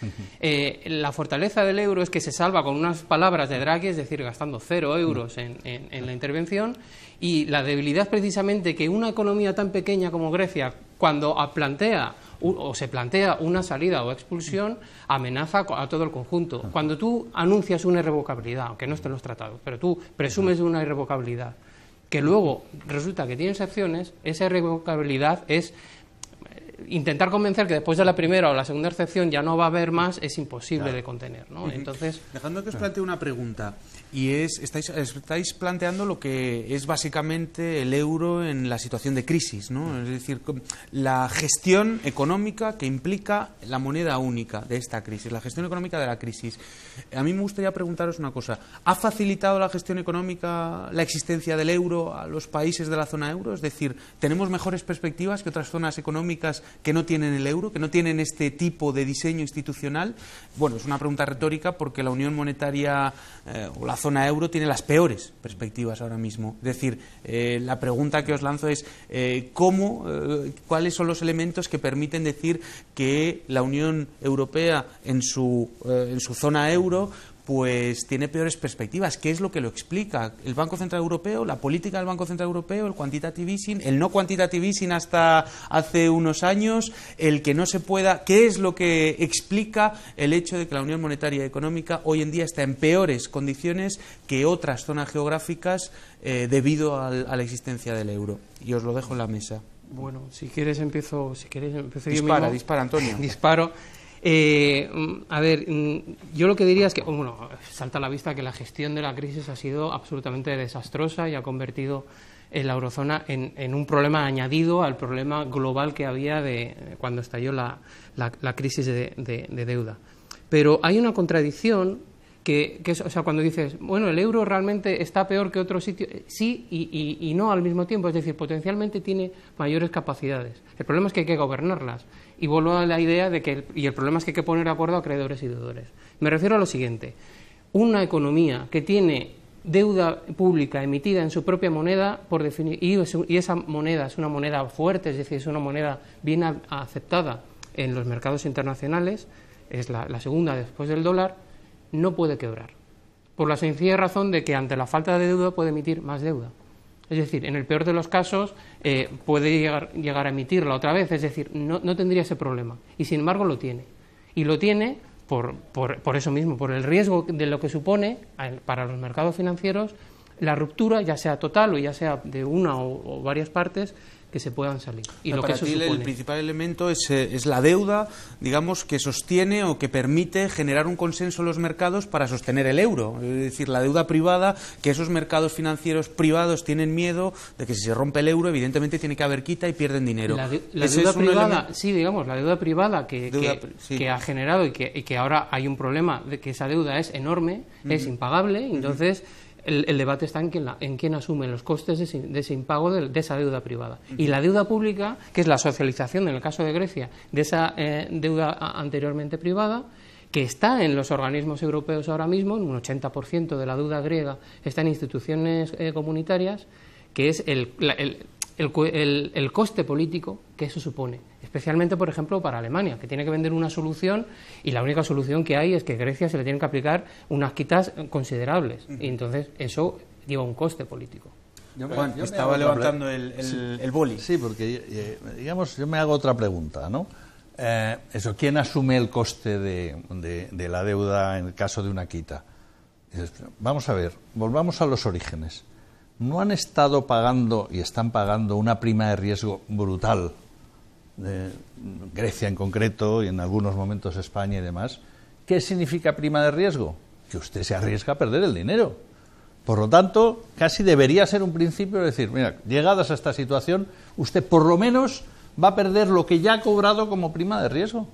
La fortaleza del euro es que se salva con unas palabras de Draghi, es decir, gastando 0 euros en la intervención, y la debilidad es precisamente que una economía tan pequeña como Grecia, cuando plantea o se plantea una salida o expulsión, amenaza a todo el conjunto. Cuando tú anuncias una irrevocabilidad, aunque no esté en los tratados, pero tú presumes de una irrevocabilidad, que luego resulta que tiene excepciones, esa irrevocabilidad es intentar convencer que después de la primera o la segunda excepción ya no va a haber más, es imposible de contener, ¿no? Entonces, dejando que os plantee una pregunta, y estáis planteando lo que es básicamente el euro en la situación de crisis, ¿no? Es decir, la gestión económica que implica la moneda única de esta crisis, la gestión económica de la crisis. A mí me gustaría preguntaros una cosa, ¿ha facilitado la gestión económica la existencia del euro a los países de la zona euro? Es decir, ¿tenemos mejores perspectivas que otras zonas económicas que no tienen el euro, que no tienen este tipo de diseño institucional? Bueno, es una pregunta retórica porque la Unión Monetaria o la zona euro tiene las peores perspectivas ahora mismo. Es decir, la pregunta que os lanzo es ¿cuáles son los elementos que permiten decir que la Unión Europea en su zona euro pues tiene peores perspectivas? ¿Qué es lo que lo explica? ¿El Banco Central Europeo, la política del Banco Central Europeo, el quantitative easing, el no quantitative easing hasta hace unos años, el que no se pueda? ¿Qué es lo que explica el hecho de que la Unión Monetaria y Económica hoy en día está en peores condiciones que otras zonas geográficas debido a la existencia del euro? Y os lo dejo en la mesa. Bueno, si quieres empiezo Dispara, yo mismo. Antonio. Disparo. A ver, yo lo que diría es que, bueno, salta a la vista que la gestión de la crisis ha sido absolutamente desastrosa y ha convertido la eurozona en un problema añadido al problema global que había cuando estalló la crisis de deuda. Pero hay una contradicción que es, o sea, cuando dices, bueno, el euro realmente está peor que otros sitios, sí y no al mismo tiempo, es decir, potencialmente tiene mayores capacidades. El problema es que hay que gobernarlas. Y vuelvo a la idea de que el problema es que hay que poner de acuerdo a acreedores y deudores. Me refiero a lo siguiente: una economía que tiene deuda pública emitida en su propia moneda, por definición, y esa moneda es una moneda fuerte, es decir, es una moneda bien aceptada en los mercados internacionales, es la segunda después del dólar, no puede quebrar, por la sencilla razón de que ante la falta de deuda puede emitir más deuda. Es decir, en el peor de los casos puede llegar a emitirla otra vez, es decir, no tendría ese problema. Y sin embargo lo tiene. Y lo tiene por eso mismo, por el riesgo de lo que supone para los mercados financieros la ruptura, ya sea total o ya sea de una o varias partes, que se puedan salir. Y lo para que eso ti supone. El principal elemento es la deuda, digamos, que sostiene o que permite generar un consenso en los mercados para sostener el euro. Es decir, la deuda privada, que esos mercados financieros privados tienen miedo de que si se rompe el euro, evidentemente tiene que haber quita y pierden dinero. La deuda privada, sí, digamos, la deuda privada que ha generado y que ahora hay un problema de que esa deuda es enorme, es impagable, entonces el debate está en quién asume los costes de ese impago de esa deuda privada. Y la deuda pública, que es la socialización, en el caso de Grecia, de esa deuda anteriormente privada, que está en los organismos europeos ahora mismo, un 80% de la deuda griega está en instituciones comunitarias, que es el coste político que eso supone, especialmente, por ejemplo, para Alemania, que tiene que vender una solución y la única solución que hay es que a Grecia se le tienen que aplicar unas quitas considerables, y entonces eso lleva un coste político. Juan, estaba levantando el boli. Sí, porque, digamos, yo me hago otra pregunta, ¿no? ¿Quién asume el coste de la deuda en el caso de una quita? Vamos a ver, volvamos a los orígenes. ¿No han estado pagando y están pagando una prima de riesgo brutal? Grecia en concreto y en algunos momentos España y demás. ¿Qué significa prima de riesgo? Que usted se arriesga a perder el dinero. Por lo tanto, casi debería ser un principio de decir, mira, llegadas a esta situación, usted por lo menos va a perder lo que ya ha cobrado como prima de riesgo.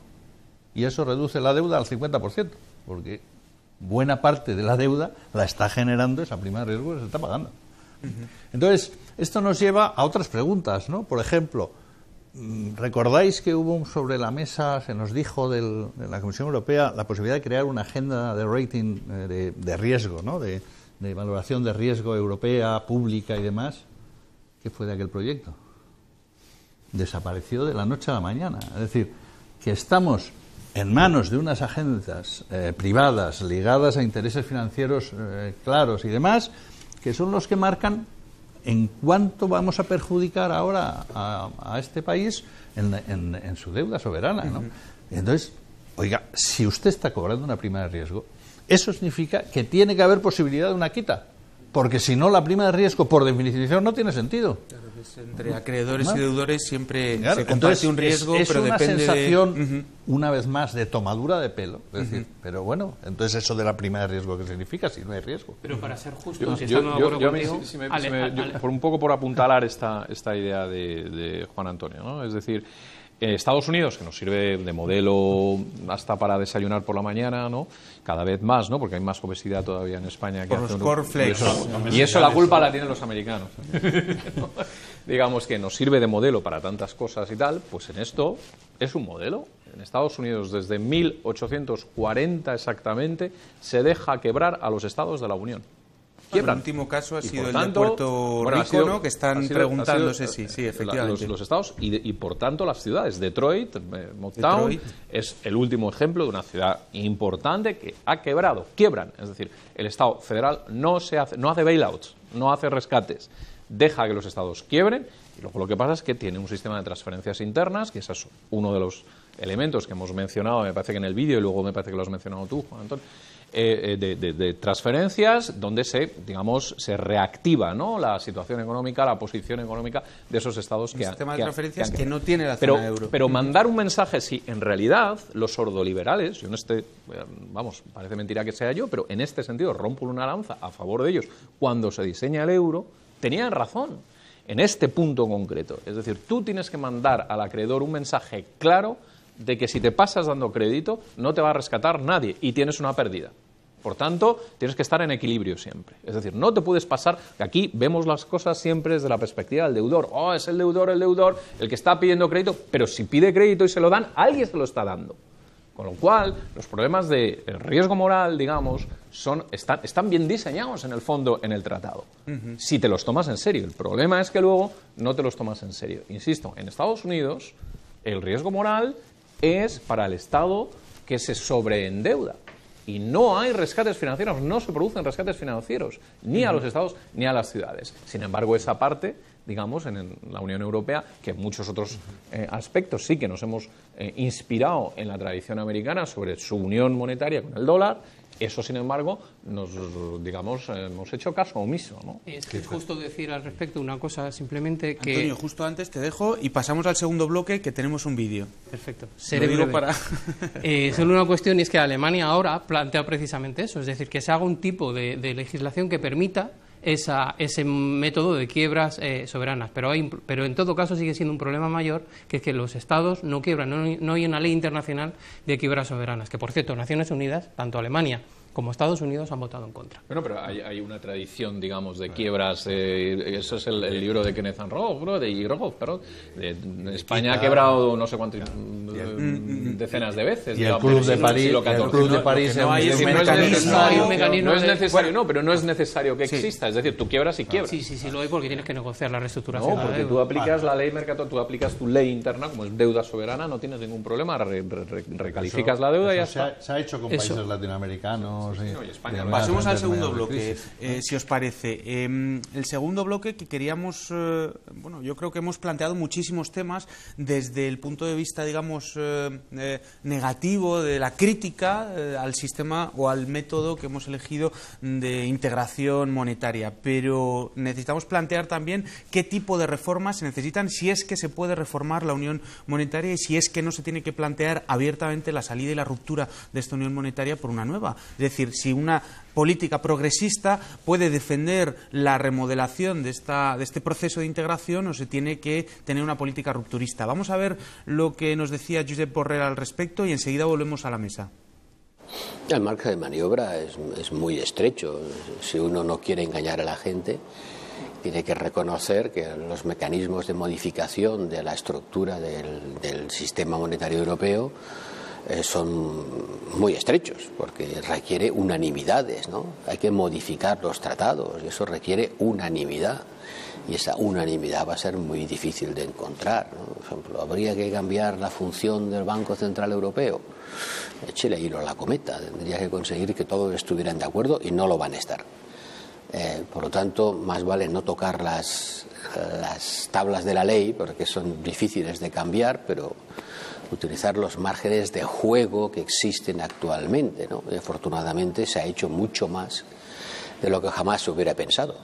Y eso reduce la deuda al 50%, porque buena parte de la deuda la está generando esa prima de riesgo que se está pagando. Entonces, esto nos lleva a otras preguntas, ¿no? Por ejemplo, ¿recordáis que hubo sobre la mesa, se nos dijo de la Comisión Europea, la posibilidad de crear una agenda de rating de riesgo, ¿no? De valoración de riesgo europea, pública y demás? ¿Qué fue de aquel proyecto? Desapareció de la noche a la mañana. Es decir, que estamos en manos de unas agencias privadas ligadas a intereses financieros claros y demás, que son los que marcan ¿en cuánto vamos a perjudicar ahora a este país en su deuda soberana, ¿no? Entonces, oiga, si usted está cobrando una prima de riesgo, eso significa que tiene que haber posibilidad de una quita, porque si no, la prima de riesgo, por definición, no tiene sentido. Claro, pues entre acreedores y deudores siempre claro, se comparte un riesgo, es pero una depende sensación, una vez más, de tomadura de pelo. Es decir, pero bueno, entonces eso de la prima de riesgo, ¿qué significa si no hay riesgo? Pero para ser justo, si estamos de acuerdo contigo... un poco por apuntalar esta idea de Juan Antonio, ¿no? Es decir, Estados Unidos, que nos sirve de modelo hasta para desayunar por la mañana, ¿no? Cada vez más, ¿no? Porque hay más obesidad todavía en España que por los cornflakes. Y eso la culpa la tienen los americanos. Digamos que nos sirve de modelo para tantas cosas y tal, pues en esto es un modelo. En Estados Unidos, desde 1840 exactamente, se deja quebrar a los estados de la Unión. El último caso ha sido el de Puerto Rico, ¿no? Que están preguntándose sí, efectivamente. Los estados y por tanto las ciudades. Detroit, Motown, es el último ejemplo de una ciudad importante que ha quebrado, quiebran. Es decir, el Estado federal no hace bailouts, no hace rescates, deja que los estados quiebren y luego lo que pasa es que tiene un sistema de transferencias internas, que ese es uno de los elementos que hemos mencionado, me parece que en el vídeo, y luego me parece que lo has mencionado tú, Juan Antonio, de transferencias donde se reactiva, ¿no? La situación económica, la posición económica de esos estados que han... Un sistema de transferencias que no tiene la zona euro. Pero mandar un mensaje, sí, en realidad los sordoliberales, yo parece mentira que sea yo, pero en este sentido rompo una lanza a favor de ellos, cuando se diseña el euro, tenían razón en este punto concreto. Es decir, tú tienes que mandar al acreedor un mensaje claro de que si te pasas dando crédito no te va a rescatar nadie y tienes una pérdida. Por tanto, tienes que estar en equilibrio siempre. Es decir, no te puedes pasar... Aquí vemos las cosas siempre desde la perspectiva del deudor. Oh, es el deudor, el que está pidiendo crédito, pero si pide crédito y se lo dan, alguien se lo está dando. Con lo cual, los problemas de riesgo moral, digamos, están bien diseñados en el fondo en el tratado. Si te los tomas en serio. El problema es que luego no te los tomas en serio. Insisto, en Estados Unidos el riesgo moral es para el Estado que se sobreendeuda. Y no hay rescates financieros, no se producen rescates financieros, ni a los estados ni a las ciudades. Sin embargo, esa parte, digamos, en la Unión Europea, que en muchos otros aspectos sí que nos hemos inspirado en la tradición americana sobre su unión monetaria con el dólar, eso, sin embargo, hemos hecho caso omiso, ¿no? Es que es justo decir al respecto una cosa, simplemente que... Antonio, justo antes te dejo y pasamos al segundo bloque, que tenemos un vídeo. Perfecto. Solo una cuestión, y es que Alemania ahora plantea precisamente eso, es decir, que se haga un tipo de legislación que permita ese método de quiebras soberanas, pero en todo caso sigue siendo un problema mayor, que es que los estados no quiebran, no hay una ley internacional de quiebras soberanas, que por cierto Naciones Unidas, tanto Alemania como Estados Unidos han votado en contra. Bueno, pero hay una tradición, digamos, de quiebras. Eso es el libro de Kenneth Rogoff, de España ha quebrado no sé cuántas decenas de veces. Y el Club de París, no es necesario, pero no es necesario que exista. Es decir, tú quiebras y quiebras. Sí, lo hay porque tienes que negociar la reestructuración. No, porque tú aplicas la ley mercado, tú aplicas tu ley interna, como es deuda soberana, no tienes ningún problema, recalificas la deuda y ya está. Se ha hecho con países latinoamericanos. Pasemos al segundo bloque, si os parece. El segundo bloque que queríamos, yo creo que hemos planteado muchísimos temas desde el punto de vista, digamos, negativo, de la crítica al sistema o al método que hemos elegido de integración monetaria, pero necesitamos plantear también qué tipo de reformas se necesitan, si es que se puede reformar la unión monetaria y si es que no se tiene que plantear abiertamente la salida y la ruptura de esta unión monetaria por una nueva. Es decir, si una política progresista puede defender la remodelación de este proceso de integración o se tiene que tener una política rupturista. Vamos a ver lo que nos decía Josep Borrell al respecto y enseguida volvemos a la mesa. El margen de maniobra es muy estrecho. Si uno no quiere engañar a la gente, tiene que reconocer que los mecanismos de modificación de la estructura del sistema monetario europeo son muy estrechos, porque requiere unanimidades, ¿no? Hay que modificar los tratados y eso requiere unanimidad. Y esa unanimidad va a ser muy difícil de encontrar, ¿no? Por ejemplo, habría que cambiar la función del Banco Central Europeo. Échele hilo a la cometa, tendría que conseguir que todos estuvieran de acuerdo y no lo van a estar. Por lo tanto, más vale no tocar las tablas de la ley, porque son difíciles de cambiar, pero utilizar los márgenes de juego que existen actualmente, ¿no? Y afortunadamente se ha hecho mucho más de lo que jamás se hubiera pensado.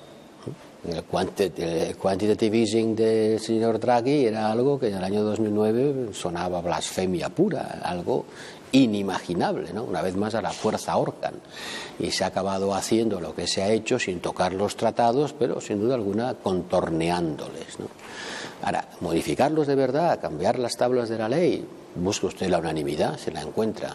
El quantitative easing del señor Draghi era algo que en el año 2009 sonaba blasfemia pura, algo inimaginable, ¿no? Una vez más a la fuerza ahorcan, y se ha acabado haciendo lo que se ha hecho sin tocar los tratados, pero sin duda alguna contorneándoles, ¿no? Ahora, modificarlos de verdad, cambiar las tablas de la ley, busque usted la unanimidad, se la encuentra.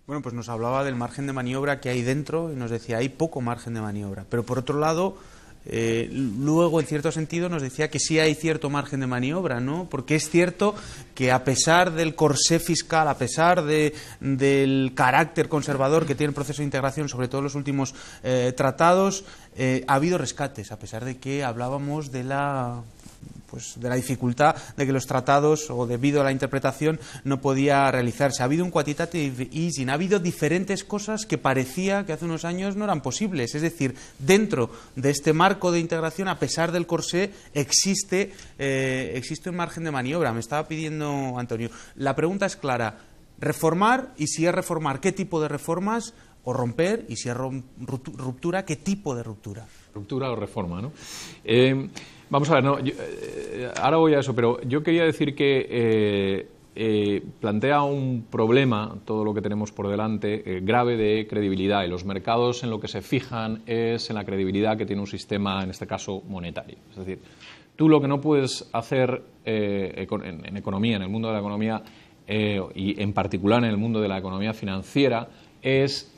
Bueno, pues nos hablaba del margen de maniobra que hay dentro y nos decía hay poco margen de maniobra, pero por otro lado luego en cierto sentido nos decía que sí hay cierto margen de maniobra, ¿no? Porque es cierto que a pesar del corsé fiscal, a pesar del carácter conservador que tiene el proceso de integración, sobre todo en los últimos tratados, ha habido rescates, a pesar de que hablábamos de la dificultad de que los tratados, o debido a la interpretación, no podía realizarse. Ha habido un quantitative easing, ha habido diferentes cosas que parecía que hace unos años no eran posibles. Es decir, dentro de este marco de integración, a pesar del corsé, existe un margen de maniobra. Me estaba pidiendo Antonio. La pregunta es clara. Reformar, y si es reformar, ¿qué tipo de reformas? O romper, y si es ruptura, ¿qué tipo de ruptura? Ruptura o reforma, ¿no? Vamos a ver, no, ahora voy a eso, pero yo quería decir que plantea un problema, todo lo que tenemos por delante, grave de credibilidad, y los mercados en lo que se fijan es en la credibilidad que tiene un sistema, en este caso, monetario. Es decir, tú lo que no puedes hacer en economía, en el mundo de la economía, y en particular en el mundo de la economía financiera, es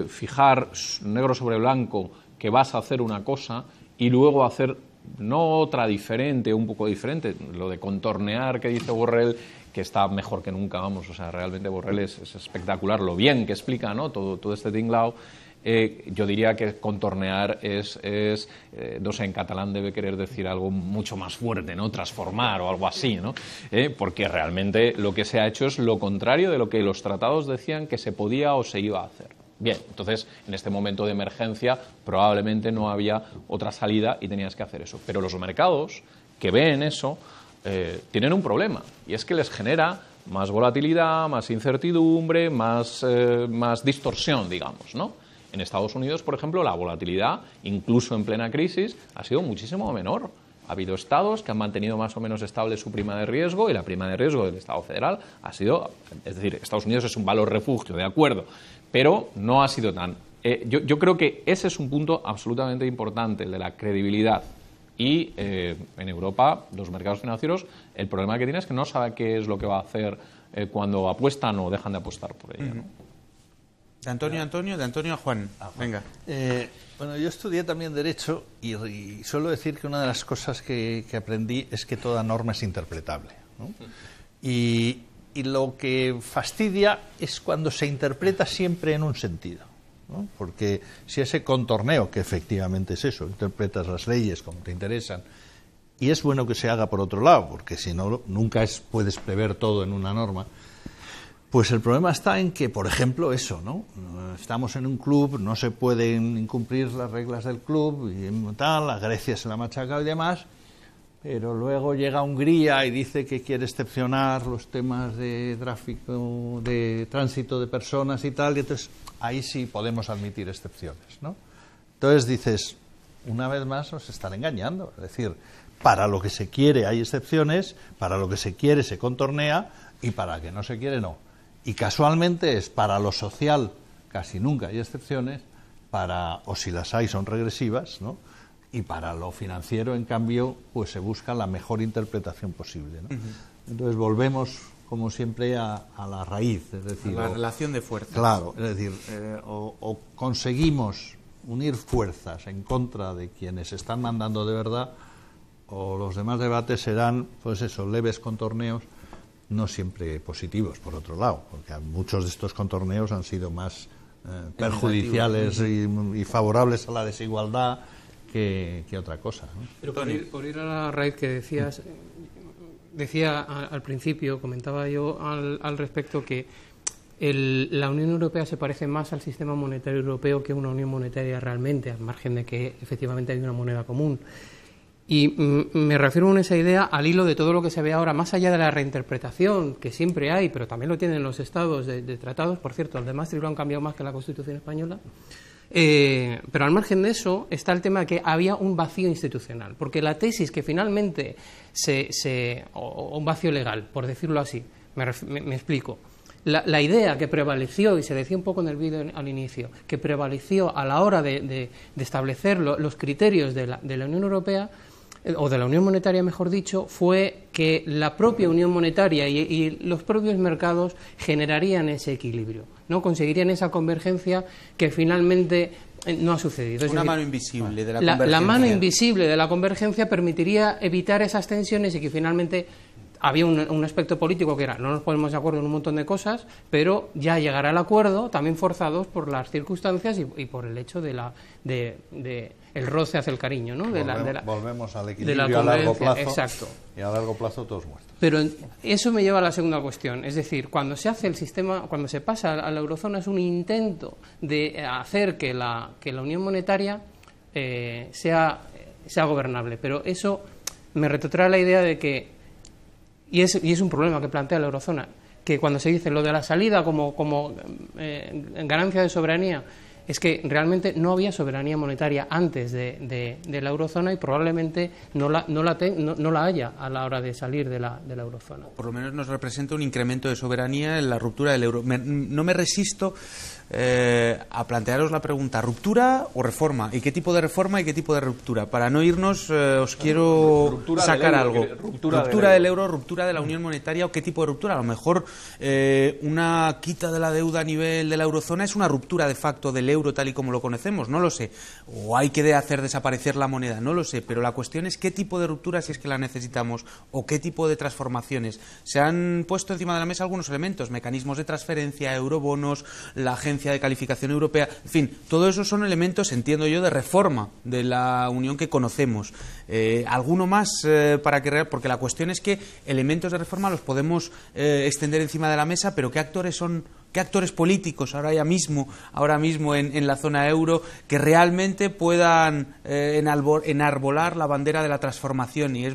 fijar negro sobre blanco que vas a hacer una cosa y luego hacer no otra diferente, un poco diferente. Lo de contornear que dice Borrell, que está mejor que nunca, vamos, o sea, realmente Borrell es espectacular lo bien que explica, ¿no?, todo este tinglao. Yo diría que contornear no sé, en catalán debe querer decir algo mucho más fuerte, ¿no?, transformar o algo así, ¿no? Porque realmente lo que se ha hecho es lo contrario de lo que los tratados decían que se podía o se iba a hacer. Bien, entonces, en este momento de emergencia probablemente no había otra salida y tenías que hacer eso. Pero los mercados que ven eso tienen un problema, y es que les genera más volatilidad, más incertidumbre, más distorsión, digamos, ¿no? En Estados Unidos, por ejemplo, la volatilidad, incluso en plena crisis, ha sido muchísimo menor. Ha habido estados que han mantenido más o menos estable su prima de riesgo, y la prima de riesgo del Estado federal ha sido, es decir, Estados Unidos es un valor refugio, de acuerdo, pero no ha sido tan. Yo creo que ese es un punto absolutamente importante, el de la credibilidad. Y en Europa, los mercados financieros, el problema que tienen es que no saben qué es lo que va a hacer cuando apuestan o dejan de apostar por ella, ¿no? De Antonio a Juan. Venga. Bueno, yo estudié también Derecho y suelo decir que una de las cosas que aprendí es que toda norma es interpretable, ¿no? Y lo que fastidia es cuando se interpreta siempre en un sentido, ¿no? Porque si ese contorneo, que efectivamente es eso, interpretas las leyes como te interesan, y es bueno que se haga por otro lado, porque si no, nunca puedes prever todo en una norma. Pues el problema está en que, por ejemplo, eso, ¿no? Estamos en un club, no se pueden incumplir las reglas del club y tal, a Grecia se la ha machacado y demás, pero luego llega Hungría y dice que quiere excepcionar los temas de tráfico, de tránsito de personas y tal, y entonces ahí sí podemos admitir excepciones, ¿no? Entonces dices, una vez más nos están engañando, es decir, para lo que se quiere hay excepciones, para lo que se quiere se contornea y para lo que no se quiere no. Y casualmente es para lo social, casi nunca hay excepciones, o si las hay son regresivas, ¿no? Y para lo financiero, en cambio, pues se busca la mejor interpretación posible, ¿no? Entonces volvemos, como siempre, a la raíz, es decir, la relación de fuerzas. Claro, es decir, o conseguimos unir fuerzas en contra de quienes están mandando de verdad, o los demás debates serán, pues eso, leves contorneos, no siempre positivos, por otro lado, porque muchos de estos contorneos han sido más perjudiciales y favorables a la desigualdad que otra cosa, ¿no? Pero por ir a la raíz que decía al principio, comentaba yo al respecto que la Unión Europea se parece más al sistema monetario europeo que una unión monetaria realmente, al margen de que efectivamente hay una moneda común. Y me refiero en esa idea al hilo de todo lo que se ve ahora, más allá de la reinterpretación que siempre hay, pero también lo tienen los estados de tratados. Por cierto, el de Maastricht lo han cambiado más que la Constitución española. Pero al margen de eso está el tema de que había un vacío institucional, porque la tesis que finalmente o un vacío legal, por decirlo así, me explico. La idea que prevaleció, y se decía un poco en el vídeo al inicio, que prevaleció a la hora de establecer los criterios de la Unión Europea, o de la Unión Monetaria, mejor dicho, fue que la propia Unión Monetaria y los propios mercados generarían ese equilibrio, ¿no? Conseguirían esa convergencia que finalmente no ha sucedido. Una mano invisible de la convergencia. La mano invisible de la convergencia permitiría evitar esas tensiones y que finalmente había un aspecto político que era, no nos ponemos de acuerdo en un montón de cosas, pero ya llegará el acuerdo, también forzados por las circunstancias y por el hecho de el roce hacia el cariño, ¿no? Volvemos al equilibrio a largo plazo. Exacto. Y a largo plazo todos muertos. Pero eso me lleva a la segunda cuestión, es decir, cuando se hace el sistema, cuando se pasa a la eurozona, es un intento de hacer que la unión monetaria sea gobernable, pero eso me retrotrae la idea de que y es un problema que plantea la eurozona, que cuando se dice lo de la salida como ganancia de soberanía, es que realmente no había soberanía monetaria antes de la eurozona y probablemente no la haya a la hora de salir de la eurozona. Por lo menos nos representa un incremento de soberanía en la ruptura del euro. No me resisto a plantearos la pregunta, ¿ruptura o reforma? ¿Y qué tipo de reforma y qué tipo de ruptura? Para no irnos, os quiero sacar algo. Ruptura del euro, ruptura de la unión monetaria, ¿o qué tipo de ruptura? A lo mejor una quita de la deuda a nivel de la eurozona es una ruptura de facto del euro tal y como lo conocemos, no lo sé. O hay que hacer desaparecer la moneda, no lo sé. Pero la cuestión es qué tipo de ruptura, si es que la necesitamos, o qué tipo de transformaciones. Se han puesto encima de la mesa algunos elementos, mecanismos de transferencia, eurobonos, la agencia de calificación europea, en fin, todo eso son elementos, entiendo yo, de reforma de la Unión que conocemos. ¿Alguno más porque la cuestión es que elementos de reforma los podemos extender encima de la mesa, pero ¿qué actores políticos ahora mismo en la zona euro que realmente puedan enarbolar la bandera de la transformación? Y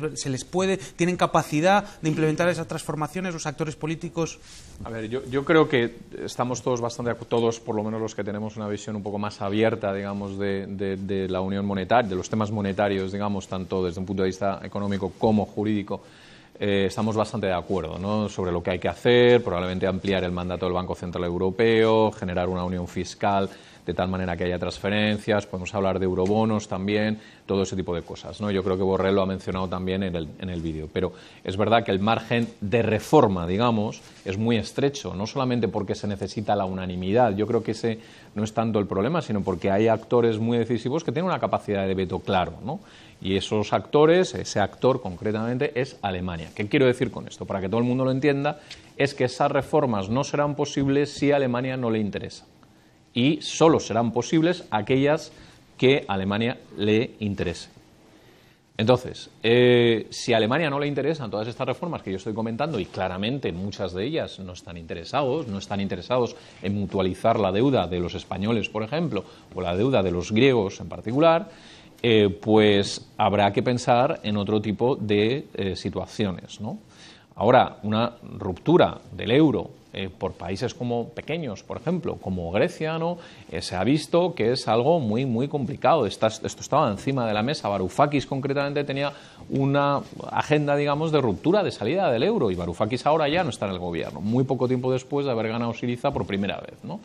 tienen capacidad de implementar esas transformaciones los actores políticos. A ver, yo creo que estamos todos todos, por lo menos los que tenemos una visión un poco más abierta, digamos, de la unión monetaria, de los temas monetarios, digamos, tanto desde un punto de vista económico como jurídico. Estamos bastante de acuerdo, ¿no?, sobre lo que hay que hacer, probablemente ampliar el mandato del Banco Central Europeo, generar una unión fiscal de tal manera que haya transferencias, podemos hablar de eurobonos también, todo ese tipo de cosas, ¿no? Yo creo que Borrell lo ha mencionado también en el vídeo, pero es verdad que el margen de reforma, digamos, es muy estrecho, no solamente porque se necesita la unanimidad, yo creo que ese no es tanto el problema, sino porque hay actores muy decisivos que tienen una capacidad de veto claro, ¿no? Y esos actores, ese actor concretamente, es Alemania. ¿Qué quiero decir con esto? Para que todo el mundo lo entienda, es que esas reformas no serán posibles si a Alemania no le interesa. Y solo serán posibles aquellas que a Alemania le interese. Entonces, si a Alemania no le interesan todas estas reformas que yo estoy comentando, y claramente muchas de ellas no están interesados en mutualizar la deuda de los españoles, por ejemplo, o la deuda de los griegos en particular, pues habrá que pensar en otro tipo de situaciones, ¿no? Ahora, una ruptura del euro por países como pequeños, por ejemplo, como Grecia, ¿no?, se ha visto que es algo muy, muy complicado. Esto estaba encima de la mesa. Varoufakis, concretamente, tenía una agenda, digamos, de ruptura, de salida del euro, y Varoufakis ahora ya no está en el gobierno, muy poco tiempo después de haber ganado Syriza por primera vez, ¿no?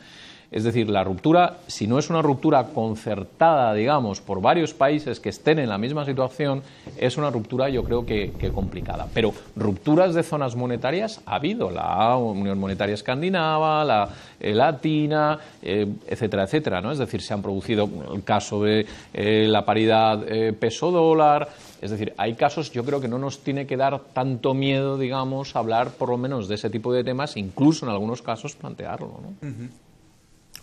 Es decir, la ruptura, si no es una ruptura concertada, digamos, por varios países que estén en la misma situación, es una ruptura, yo creo que complicada. Pero rupturas de zonas monetarias ha habido. La Unión Monetaria Escandinava, la Latina, etcétera, etcétera, ¿no? Es decir, se han producido el caso de la paridad peso-dólar. Es decir, hay casos, yo creo que no nos tiene que dar tanto miedo, digamos, hablar por lo menos de ese tipo de temas, incluso en algunos casos plantearlo, ¿no? Uh-huh.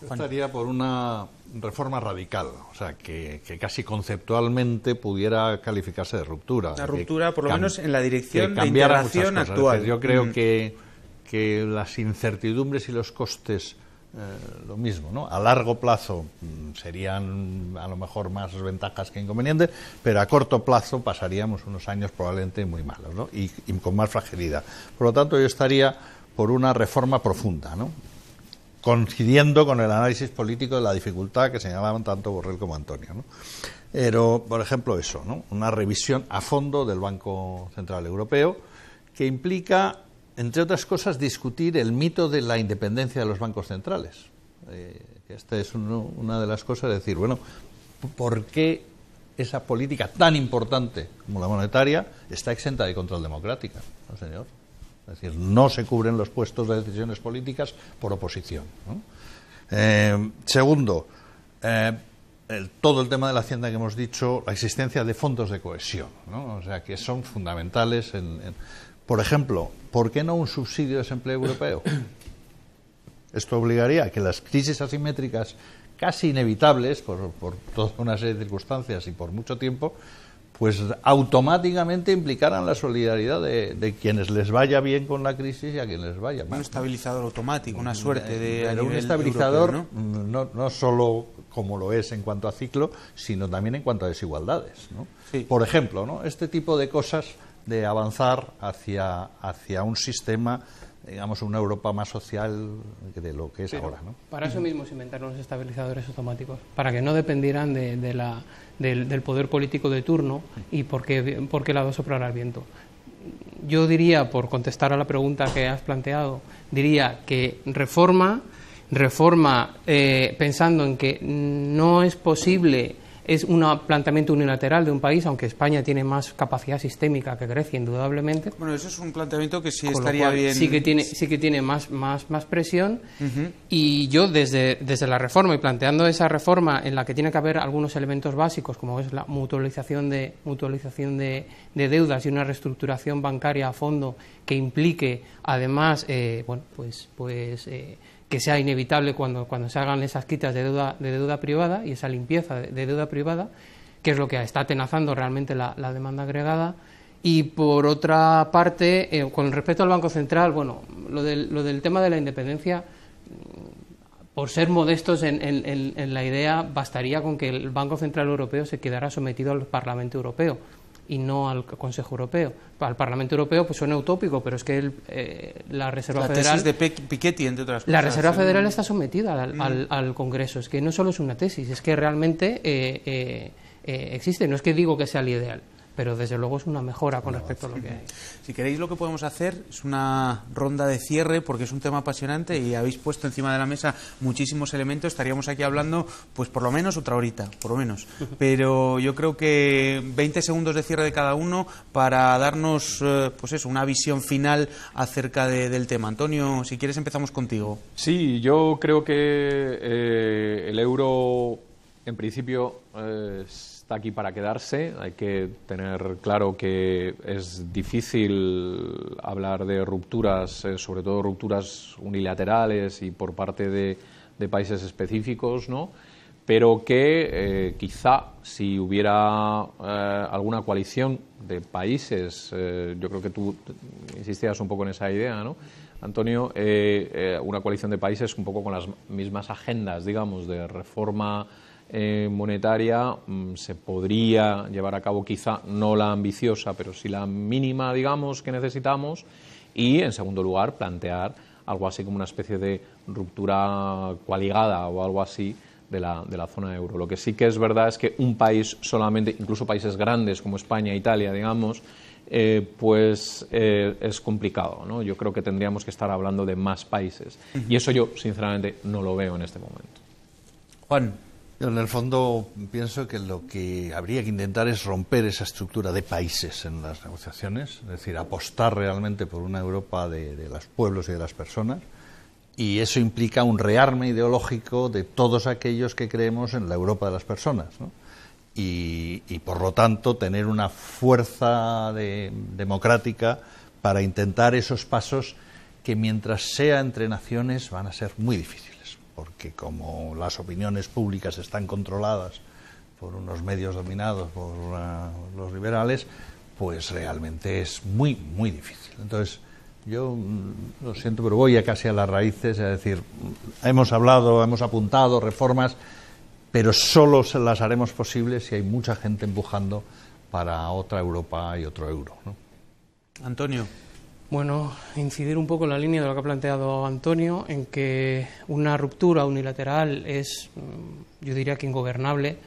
Yo estaría por una reforma radical, o sea, que casi conceptualmente pudiera calificarse de ruptura. La ruptura, por lo menos en la dirección de integración actual. Yo creo que que las incertidumbres y los costes, lo mismo, ¿no? A largo plazo serían a lo mejor más ventajas que inconvenientes, pero a corto plazo pasaríamos unos años probablemente muy malos, ¿no? y con más fragilidad. Por lo tanto, yo estaría por una reforma profunda, ¿no? Coincidiendo con el análisis político de la dificultad que señalaban tanto Borrell como Antonio, ¿no? Pero, por ejemplo, eso, ¿no? Una revisión a fondo del Banco Central Europeo, que implica, entre otras cosas, discutir el mito de la independencia de los bancos centrales. Esta es una de las cosas, de decir, bueno, ¿por qué esa política tan importante como la monetaria está exenta de control democrático? No, señor. Es decir, no se cubren los puestos de decisiones políticas por oposición, ¿no? Segundo, todo el tema de la Hacienda que hemos dicho, la existencia de fondos de cohesión, ¿no? O sea, que son fundamentales por ejemplo, ¿por qué no un subsidio de desempleo europeo? Esto obligaría a que las crisis asimétricas casi inevitables por toda una serie de circunstancias y por mucho tiempo, pues automáticamente implicaran la solidaridad de quienes les vaya bien con la crisis y a quienes les vaya mal. Un estabilizador automático, una suerte de... Pero un estabilizador europeo, no solo como lo es en cuanto a ciclo, sino también en cuanto a desigualdades, ¿no? Sí. Por ejemplo, ¿no? Este tipo de cosas de avanzar hacia un sistema, digamos, una Europa más social de lo que es ahora, ¿no? Para eso mismo se inventaron los estabilizadores automáticos, para que no dependieran del poder político de turno y por qué lado soplará el viento. Yo diría, por contestar a la pregunta que has planteado, diría que reforma pensando en que no es posible. Es un planteamiento unilateral de un país, aunque España tiene más capacidad sistémica que Grecia, indudablemente. Bueno, eso es un planteamiento que sí estaría bien. Sí que tiene más presión. Y yo, desde la reforma, y planteando esa reforma en la que tiene que haber algunos elementos básicos, como es la mutualización de deudas y una reestructuración bancaria a fondo que implique, además, que sea inevitable cuando se hagan esas quitas de deuda privada y esa limpieza de deuda privada, que es lo que está atenazando realmente la demanda agregada. Y por otra parte, con respecto al Banco Central, bueno, lo del tema de la independencia, por ser modestos en la idea, bastaría con que el Banco Central Europeo se quedara sometido al Parlamento Europeo y no al Consejo Europeo. Al Parlamento Europeo pues suena utópico, pero es que la Reserva Federal... La tesis de Piketty, entre otras cosas. La Reserva Federal está sometida al Congreso. Es que no solo es una tesis, es que realmente existe. No es que digo que sea el ideal, pero desde luego es una mejora con respecto a lo que hay. Si queréis, lo que podemos hacer es una ronda de cierre, porque es un tema apasionante y habéis puesto encima de la mesa muchísimos elementos. Estaríamos aquí hablando pues por lo menos otra horita, por lo menos. Pero yo creo que 20 segundos de cierre de cada uno para darnos pues eso, una visión final acerca del tema. Antonio, si quieres empezamos contigo. Sí, yo creo que el euro en principio está aquí para quedarse. Hay que tener claro que es difícil hablar de rupturas, sobre todo rupturas unilaterales y por parte de países específicos, ¿no? Pero que quizá si hubiera alguna coalición de países, yo creo que tú insistías un poco en esa idea, ¿no, Antonio? Una coalición de países un poco con las mismas agendas, digamos, de reforma monetaria, se podría llevar a cabo quizá no la ambiciosa, pero sí la mínima, digamos, que necesitamos, y en segundo lugar plantear algo así como una especie de ruptura coaligada o algo así de la zona euro. Lo que sí que es verdad es que un país solamente, incluso países grandes como España, Italia, digamos, es complicado, ¿no? Yo creo que tendríamos que estar hablando de más países, y eso yo sinceramente no lo veo en este momento. Juan. Yo, en el fondo, pienso que lo que habría que intentar es romper esa estructura de países en las negociaciones, es decir, apostar realmente por una Europa de los pueblos y de las personas, y eso implica un rearme ideológico de todos aquellos que creemos en la Europa de las personas, ¿no? Y por lo tanto tener una fuerza democrática para intentar esos pasos que, mientras sea entre naciones, van a ser muy difíciles, porque como las opiniones públicas están controladas por unos medios dominados por los liberales, pues realmente es muy, muy difícil. Entonces, Yo lo siento, pero voy casi a las raíces, es decir, hemos hablado, hemos apuntado reformas, pero solo se las haremos posibles si hay mucha gente empujando para otra Europa y otro euro, ¿no? Antonio. Bueno, incidir un poco en la línea de lo que ha planteado Antonio, en que una ruptura unilateral es, yo diría que ingobernable,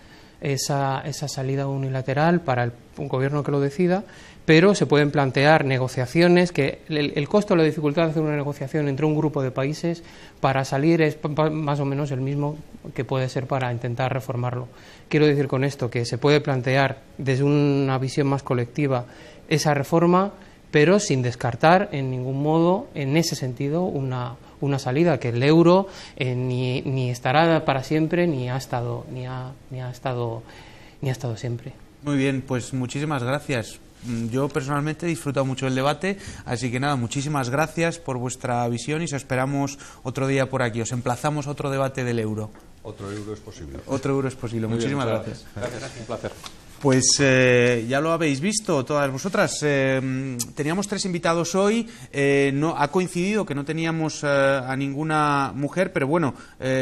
esa salida unilateral para un gobierno que lo decida, pero se pueden plantear negociaciones, que el costo o la dificultad de hacer una negociación entre un grupo de países para salir es más o menos el mismo que puede ser para intentar reformarlo. Quiero decir con esto que se puede plantear desde una visión más colectiva esa reforma, pero sin descartar en ningún modo, en ese sentido, una salida, que el euro ni estará para siempre ni ha estado siempre. Muy bien, pues muchísimas gracias. Yo personalmente he disfrutado mucho del debate, así que nada, muchísimas gracias por vuestra visión y os esperamos otro día por aquí. Os emplazamos a otro debate del euro. Otro euro es posible. Otro euro es posible. Muchísimas gracias. Gracias, un placer. Pues ya lo habéis visto todas vosotras. Teníamos 3 invitados hoy. No ha coincidido que no teníamos a ninguna mujer, pero bueno,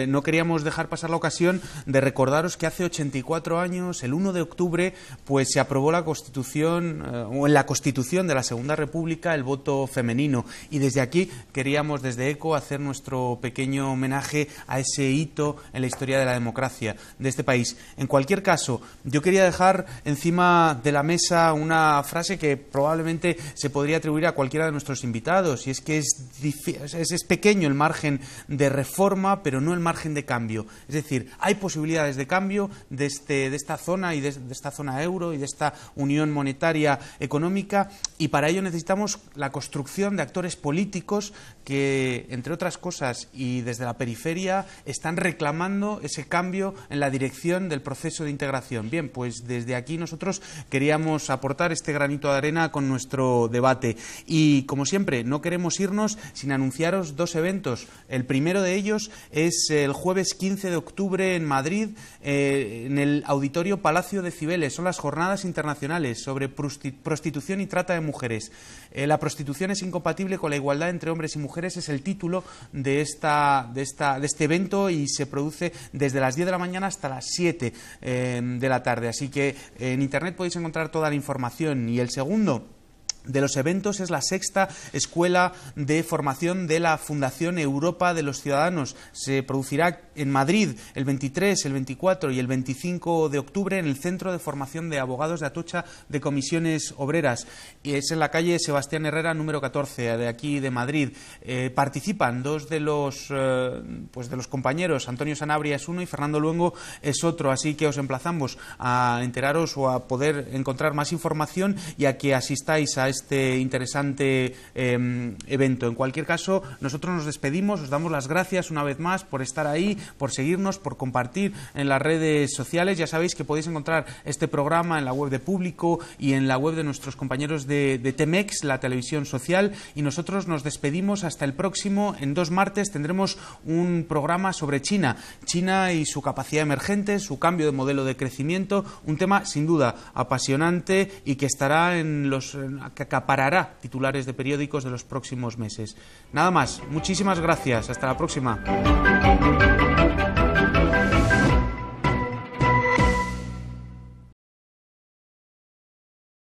no queríamos dejar pasar la ocasión de recordaros que hace 84 años, el 1 de octubre, pues se aprobó la Constitución, o en la Constitución de la Segunda República, el voto femenino. Y desde aquí queríamos, desde ECO, hacer nuestro pequeño homenaje a ese hito en la historia de la democracia de este país. En cualquier caso, yo quería dejar encima de la mesa una frase que probablemente se podría atribuir a cualquiera de nuestros invitados, y es que es pequeño el margen de reforma, pero no el margen de cambio. Es decir, hay posibilidades de cambio de esta zona y de esta zona euro y de esta unión monetaria económica, y para ello necesitamos la construcción de actores políticos que, entre otras cosas, y desde la periferia, están reclamando ese cambio en la dirección del proceso de integración. Bien, pues desde aquí nosotros queríamos aportar este granito de arena con nuestro debate. Y, como siempre, no queremos irnos sin anunciaros 2 eventos. El primero de ellos es el jueves 15 de octubre en Madrid, en el Auditorio Palacio de Cibeles. Son las Jornadas Internacionales sobre Prostitución y Trata de Mujeres. La prostitución es incompatible con la igualdad entre hombres y mujeres, es el título de este evento, y se produce desde las 10 de la mañana hasta las 7 de la tarde. Así que en Internet podéis encontrar toda la información. Y el segundo de los eventos es la 6ª Escuela de Formación de la Fundación Europa de los Ciudadanos. Se producirá en Madrid el 23, el 24 y el 25 de octubre en el Centro de Formación de Abogados de Atocha de Comisiones Obreras. Y es en la calle Sebastián Herrera, número 14, de aquí de Madrid. Participan 2 de los compañeros. Antonio Sanabria es uno y Fernando Luengo es otro. Así que os emplazamos a enteraros o a poder encontrar más información y a que asistáis a este interesante evento. En cualquier caso, nosotros nos despedimos, os damos las gracias una vez más por estar ahí, por seguirnos, por compartir en las redes sociales. Ya sabéis que podéis encontrar este programa en la web de Público y en la web de nuestros compañeros de Temex, la televisión social, y nosotros nos despedimos hasta el próximo. En 2 martes tendremos un programa sobre China y su capacidad emergente, su cambio de modelo de crecimiento, un tema sin duda apasionante y que estará que acaparará titulares de periódicos de los próximos meses. Nada más, muchísimas gracias, hasta la próxima.